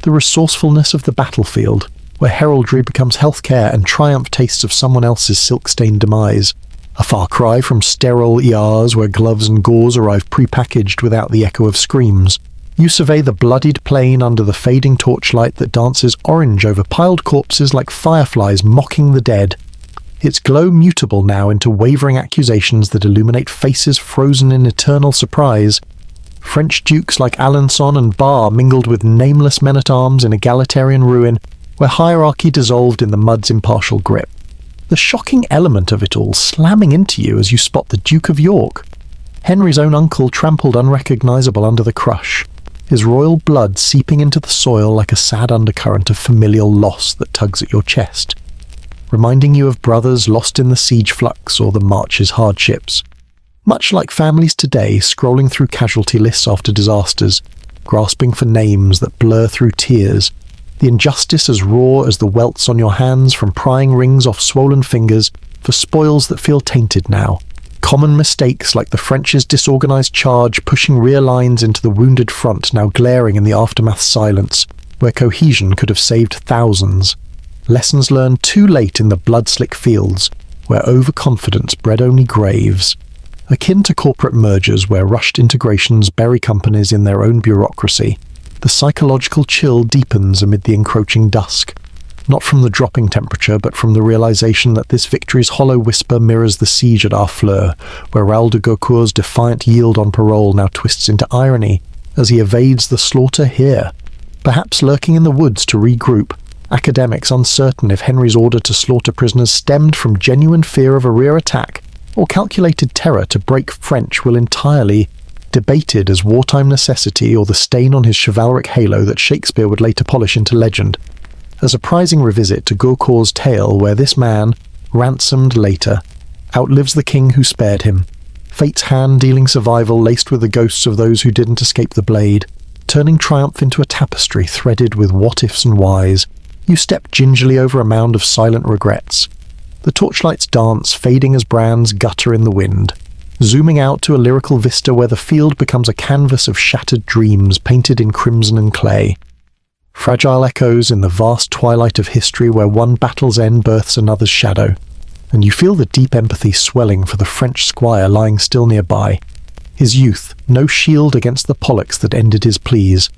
resourcefulness of the battlefield, where heraldry becomes healthcare and triumph tastes of someone else's silk-stained demise. A far cry from sterile ERs where gloves and gauze arrive prepackaged without the echo of screams. You survey the bloodied plain under the fading torchlight that dances orange over piled corpses like fireflies mocking the dead. Its glow mutable now into wavering accusations that illuminate faces frozen in eternal surprise. French dukes like Alençon and Bar mingled with nameless men-at-arms in egalitarian ruin, where hierarchy dissolved in the mud's impartial grip. The shocking element of it all slamming into you as you spot the Duke of York, Henry's own uncle trampled unrecognisable under the crush, his royal blood seeping into the soil like a sad undercurrent of familial loss that tugs at your chest, reminding you of brothers lost in the siege flux or the march's hardships. Much like families today scrolling through casualty lists after disasters, grasping for names that blur through tears, the injustice as raw as the welts on your hands from prying rings off swollen fingers for spoils that feel tainted now. Common mistakes like the French's disorganized charge pushing rear lines into the wounded front now glaring in the aftermath silence, where cohesion could have saved thousands. Lessons learned too late in the blood-slick fields, where overconfidence bred only graves. Akin to corporate mergers where rushed integrations bury companies in their own bureaucracy, the psychological chill deepens amid the encroaching dusk, not from the dropping temperature but from the realization that this victory's hollow whisper mirrors the siege at Harfleur, where Raoul de Gaucourt's defiant yield on parole now twists into irony as he evades the slaughter here, perhaps lurking in the woods to regroup, academics uncertain if Henry's order to slaughter prisoners stemmed from genuine fear of a rear attack or calculated terror to break French will entirely debated as wartime necessity or the stain on his chivalric halo that Shakespeare would later polish into legend. A surprising revisit to Gaucourt's tale where this man, ransomed later, outlives the king who spared him, fate's hand dealing survival laced with the ghosts of those who didn't escape the blade, turning triumph into a tapestry threaded with what-ifs and whys. You step gingerly over a mound of silent regrets. The torchlights dance, fading as brands gutter in the wind, zooming out to a lyrical vista where the field becomes a canvas of shattered dreams painted in crimson and clay. Fragile echoes in the vast twilight of history where one battle's end births another's shadow, and you feel the deep empathy swelling for the French squire lying still nearby. His youth, no shield against the Pollux that ended his pleas,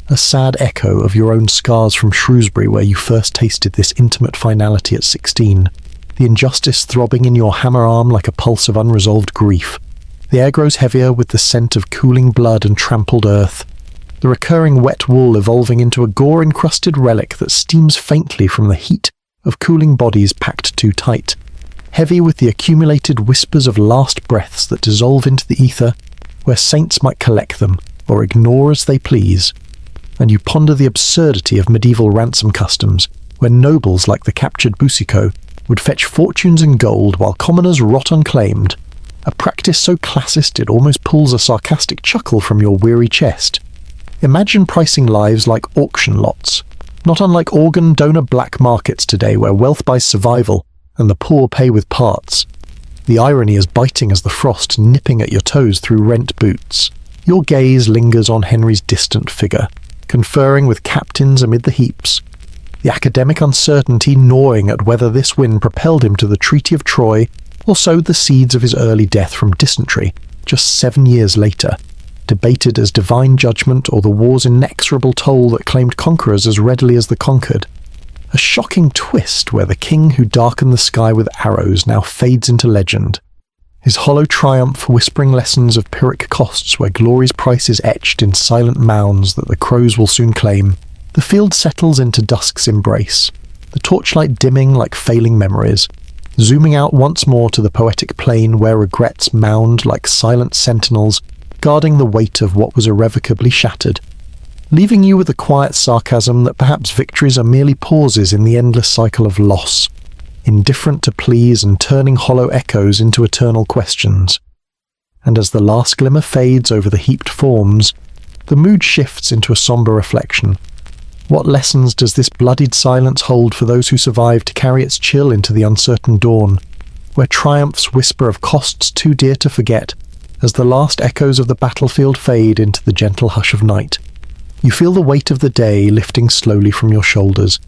a sad echo of your own scars from Shrewsbury where you first tasted this intimate finality at 16. The injustice throbbing in your hammer arm like a pulse of unresolved grief. The air grows heavier with the scent of cooling blood and trampled earth. the recurring wet wool evolving into a gore-encrusted relic that steams faintly from the heat of cooling bodies packed too tight, heavy with the accumulated whispers of last breaths that dissolve into the ether, where saints might collect them or ignore as they please. And you ponder the absurdity of medieval ransom customs, where nobles like the captured Boucicaut would fetch fortunes in gold while commoners rot unclaimed, a practice so classist it almost pulls a sarcastic chuckle from your weary chest. Imagine pricing lives like auction lots, not unlike organ donor black markets today where wealth buys survival and the poor pay with parts. The irony is biting as the frost nipping at your toes through rent boots. Your gaze lingers on Henry's distant figure, conferring with captains amid the heaps, the academic uncertainty gnawing at whether this win propelled him to the Treaty of Troy or sowed the seeds of his early death from dysentery just 7 years later, debated as divine judgment or the war's inexorable toll that claimed conquerors as readily as the conquered. A shocking twist where the king who darkened the sky with arrows now fades into legend. His hollow triumph whispering lessons of Pyrrhic costs where glory's price is etched in silent mounds that the crows will soon claim. The field settles into dusk's embrace, the torchlight dimming like failing memories, zooming out once more to the poetic plain where regrets mound like silent sentinels, guarding the weight of what was irrevocably shattered, leaving you with a quiet sarcasm that perhaps victories are merely pauses in the endless cycle of loss, indifferent to pleas and turning hollow echoes into eternal questions. And as the last glimmer fades over the heaped forms, the mood shifts into a somber reflection. What lessons does this bloodied silence hold for those who survive to carry its chill into the uncertain dawn, where triumphs whisper of costs too dear to forget, as the last echoes of the battlefield fade into the gentle hush of night? You feel the weight of the day lifting slowly from your shoulders,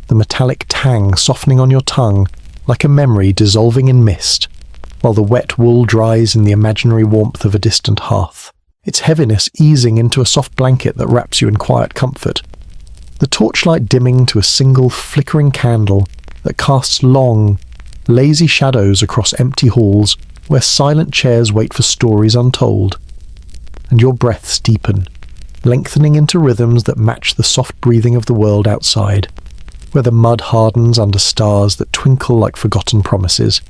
the metallic tang softening on your tongue like a memory dissolving in mist, while the wet wool dries in the imaginary warmth of a distant hearth, its heaviness easing into a soft blanket that wraps you in quiet comfort. The torchlight dimming to a single flickering candle that casts long, lazy shadows across empty halls where silent chairs wait for stories untold. And your breaths deepen, lengthening into rhythms that match the soft breathing of the world outside, where the mud hardens under stars that twinkle like forgotten promises,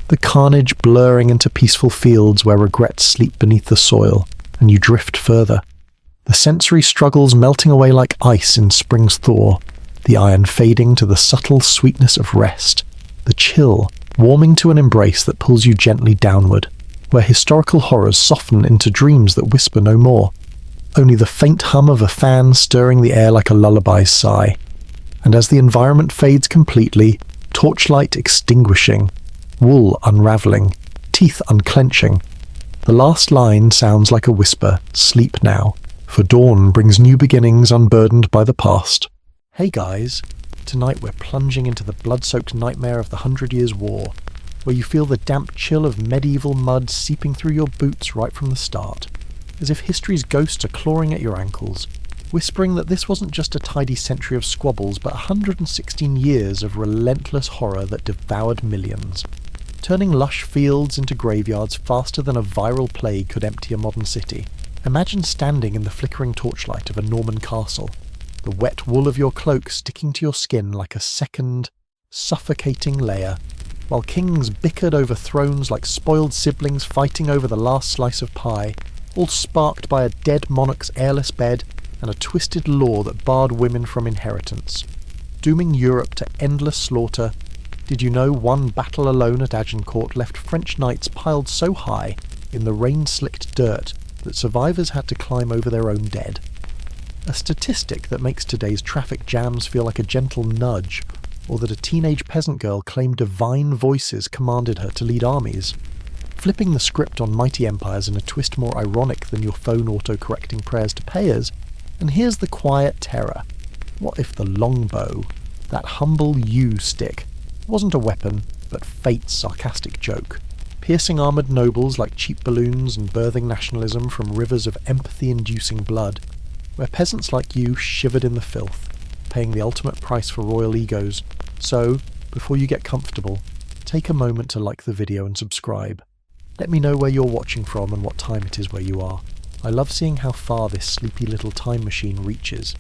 the carnage blurring into peaceful fields where regrets sleep beneath the soil, and you drift further. The sensory struggles melting away like ice in spring's thaw, the iron fading to the subtle sweetness of rest, the chill warming to an embrace that pulls you gently downward, where historical horrors soften into dreams that whisper no more, only the faint hum of a fan stirring the air like a lullaby's sigh. And as the environment fades completely, torchlight extinguishing, wool unravelling, teeth unclenching, the last line sounds like a whisper, sleep now, for dawn brings new beginnings unburdened by the past. Hey guys, tonight we're plunging into the blood-soaked nightmare of the 100 Years' War, where you feel the damp chill of medieval mud seeping through your boots right from the start, as if history's ghosts are clawing at your ankles, whispering that this wasn't just a tidy century of squabbles but 116 years of relentless horror that devoured millions, turning lush fields into graveyards faster than a viral plague could empty a modern city. Imagine standing in the flickering torchlight of a Norman castle, the wet wool of your cloak sticking to your skin like a second, suffocating layer, while kings bickered over thrones like spoiled siblings fighting over the last slice of pie, all sparked by a dead monarch's airless bed and a twisted law that barred women from inheritance, dooming Europe to endless slaughter. Did you know one battle alone at Agincourt left French knights piled so high in the rain-slicked dirt that survivors had to climb over their own dead? A statistic that makes today's traffic jams feel like a gentle nudge, or that a teenage peasant girl claimed divine voices commanded her to lead armies. Flipping the script on mighty empires in a twist more ironic than your phone auto-correcting prayers to payers, and here's the quiet terror. What if the longbow, that humble yew stick, wasn't a weapon, but fate's sarcastic joke, piercing armoured nobles like cheap balloons and birthing nationalism from rivers of empathy-inducing blood, where peasants like you shivered in the filth, paying the ultimate price for royal egos. So, before you get comfortable, take a moment to like the video and subscribe. Let me know where you're watching from and what time it is where you are. I love seeing how far this sleepy little time machine reaches.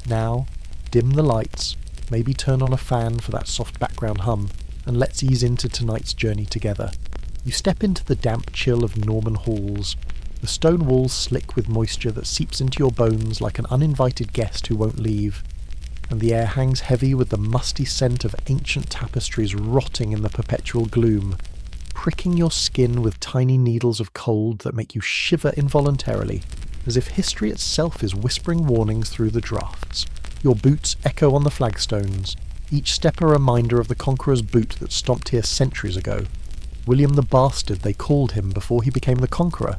Now, dim the lights, maybe turn on a fan for that soft background hum, and let's ease into tonight's journey together. You step into the damp chill of Norman halls, the stone walls slick with moisture that seeps into your bones like an uninvited guest who won't leave, and the air hangs heavy with the musty scent of ancient tapestries rotting in the perpetual gloom, pricking your skin with tiny needles of cold that make you shiver involuntarily, as if history itself is whispering warnings through the drafts. Your boots echo on the flagstones, each step a reminder of the conqueror's boot that stomped here centuries ago. William the Bastard, they called him before he became the conqueror,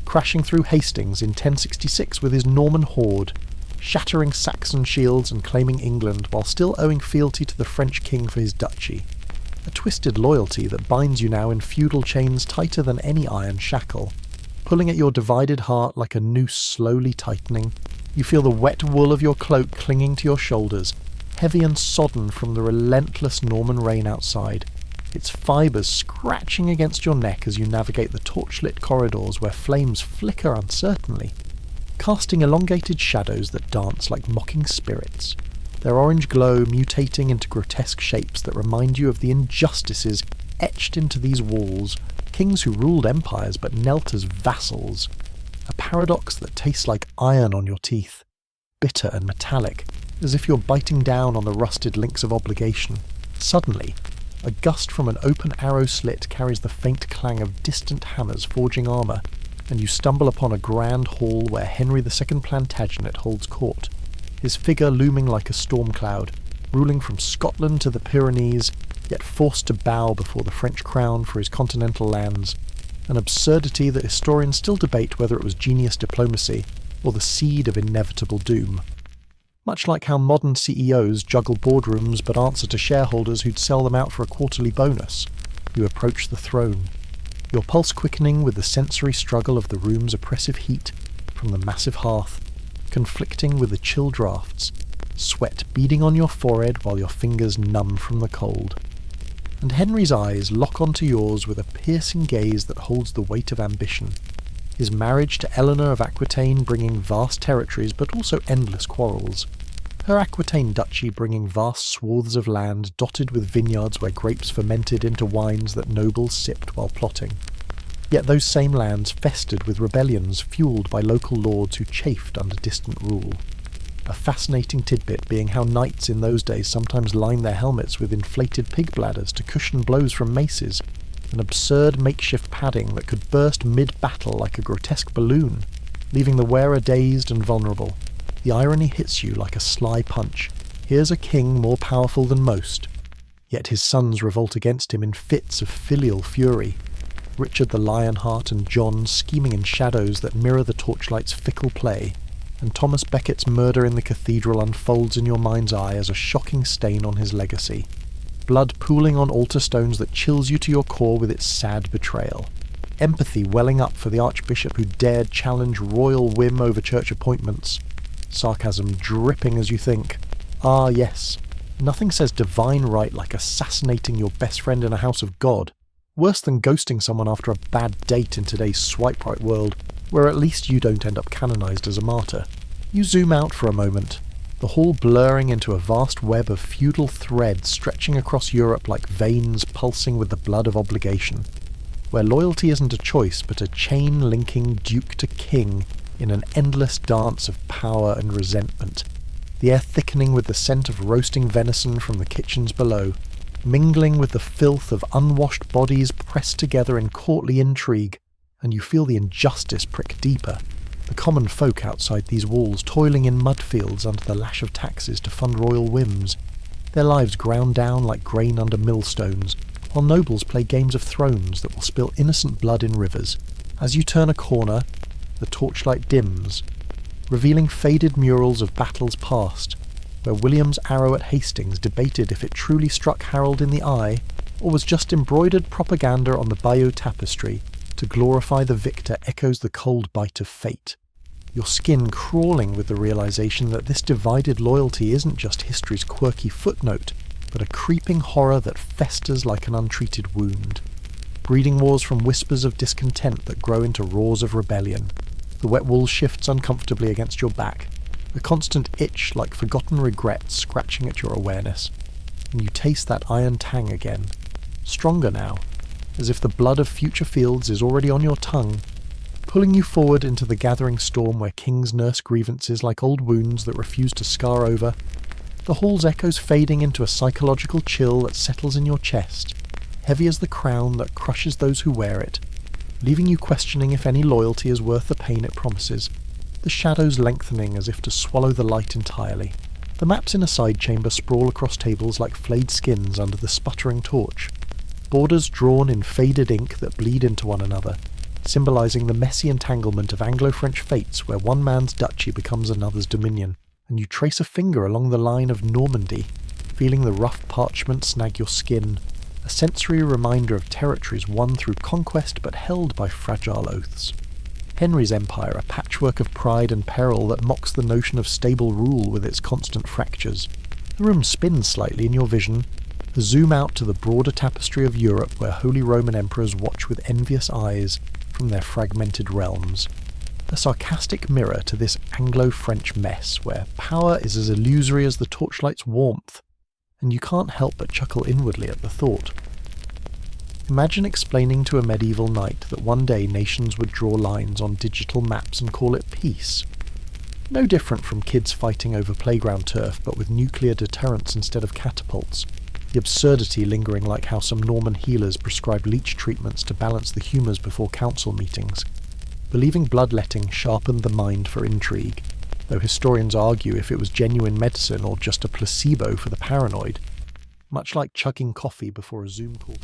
crashing through Hastings in 1066 with his Norman horde, shattering Saxon shields and claiming England while still owing fealty to the French king for his duchy. A twisted loyalty that binds you now in feudal chains tighter than any iron shackle. Pulling at your divided heart like a noose slowly tightening, you feel the wet wool of your cloak clinging to your shoulders, heavy and sodden from the relentless Norman rain outside, its fibres scratching against your neck as you navigate the torchlit corridors where flames flicker uncertainly, casting elongated shadows that dance like mocking spirits, their orange glow mutating into grotesque shapes that remind you of the injustices etched into these walls, kings who ruled empires but knelt as vassals, a paradox that tastes like iron on your teeth, bitter and metallic, as if you're biting down on the rusted links of obligation. Suddenly, a gust from an open arrow slit carries the faint clang of distant hammers forging armour, and you stumble upon a grand hall where Henry II Plantagenet holds court, his figure looming like a storm cloud, ruling from Scotland to the Pyrenees, yet forced to bow before the French crown for his continental lands, an absurdity that historians still debate whether it was genius diplomacy or the seed of inevitable doom. Much like how modern CEOs juggle boardrooms but answer to shareholders who'd sell them out for a quarterly bonus, you approach the throne, your pulse quickening with the sensory struggle of the room's oppressive heat from the massive hearth, conflicting with the chill drafts, sweat beading on your forehead while your fingers numb from the cold. And Henry's eyes lock onto yours with a piercing gaze that holds the weight of ambition, his marriage to Eleanor of Aquitaine bringing vast territories but also endless quarrels, her Aquitaine duchy bringing vast swaths of land dotted with vineyards where grapes fermented into wines that nobles sipped while plotting. Yet those same lands festered with rebellions fueled by local lords who chafed under distant rule. A fascinating tidbit being how knights in those days sometimes lined their helmets with inflated pig bladders to cushion blows from maces, an absurd makeshift padding that could burst mid-battle like a grotesque balloon, leaving the wearer dazed and vulnerable. The irony hits you like a sly punch. Here's a king more powerful than most, yet his sons revolt against him in fits of filial fury. Richard the Lionheart and John scheming in shadows that mirror the torchlight's fickle play, and Thomas Becket's murder in the cathedral unfolds in your mind's eye as a shocking stain on his legacy. Blood pooling on altar stones that chills you to your core with its sad betrayal. Empathy welling up for the archbishop who dared challenge royal whim over church appointments. Sarcasm dripping as you think, ah yes, nothing says divine right like assassinating your best friend in a house of God. Worse than ghosting someone after a bad date in today's swipe right world, where at least you don't end up canonized as a martyr. You zoom out for a moment, the hall blurring into a vast web of feudal threads stretching across Europe like veins pulsing with the blood of obligation, where loyalty isn't a choice but a chain linking duke to king in an endless dance of power and resentment, the air thickening with the scent of roasting venison from the kitchens below, mingling with the filth of unwashed bodies pressed together in courtly intrigue, and you feel the injustice prick deeper. The common folk outside these walls toiling in mud fields under the lash of taxes to fund royal whims, their lives ground down like grain under millstones, while nobles play games of thrones that will spill innocent blood in rivers. As you turn a corner, the torchlight dims, revealing faded murals of battles past, where William's arrow at Hastings debated if it truly struck Harold in the eye, or was just embroidered propaganda on the Bayeux tapestry to glorify the victor echoes the cold bite of fate. Your skin crawling with the realization that this divided loyalty isn't just history's quirky footnote, but a creeping horror that festers like an untreated wound. Breeding wars from whispers of discontent that grow into roars of rebellion. The wet wool shifts uncomfortably against your back, a constant itch like forgotten regrets scratching at your awareness, and you taste that iron tang again, stronger now, as if the blood of future fields is already on your tongue, pulling you forward into the gathering storm where kings nurse grievances like old wounds that refuse to scar over, the hall's echoes fading into a psychological chill that settles in your chest, heavy as the crown that crushes those who wear it, leaving you questioning if any loyalty is worth the pain it promises, the shadows lengthening as if to swallow the light entirely. The maps in a side chamber sprawl across tables like flayed skins under the sputtering torch, borders drawn in faded ink that bleed into one another, symbolising the messy entanglement of Anglo-French fates where one man's duchy becomes another's dominion, and you trace a finger along the line of Normandy, feeling the rough parchment snag your skin, a sensory reminder of territories won through conquest but held by fragile oaths. Henry's empire, a patchwork of pride and peril that mocks the notion of stable rule with its constant fractures. The room spins slightly in your vision, a zoom out to the broader tapestry of Europe where Holy Roman emperors watch with envious eyes from their fragmented realms. A sarcastic mirror to this Anglo-French mess where power is as illusory as the torchlight's warmth, and you can't help but chuckle inwardly at the thought. Imagine explaining to a medieval knight that one day nations would draw lines on digital maps and call it peace. No different from kids fighting over playground turf but with nuclear deterrents instead of catapults, the absurdity lingering like how some Norman healers prescribed leech treatments to balance the humours before council meetings, believing bloodletting sharpened the mind for intrigue, though historians argue if it was genuine medicine or just a placebo for the paranoid, much like chugging coffee before a Zoom call.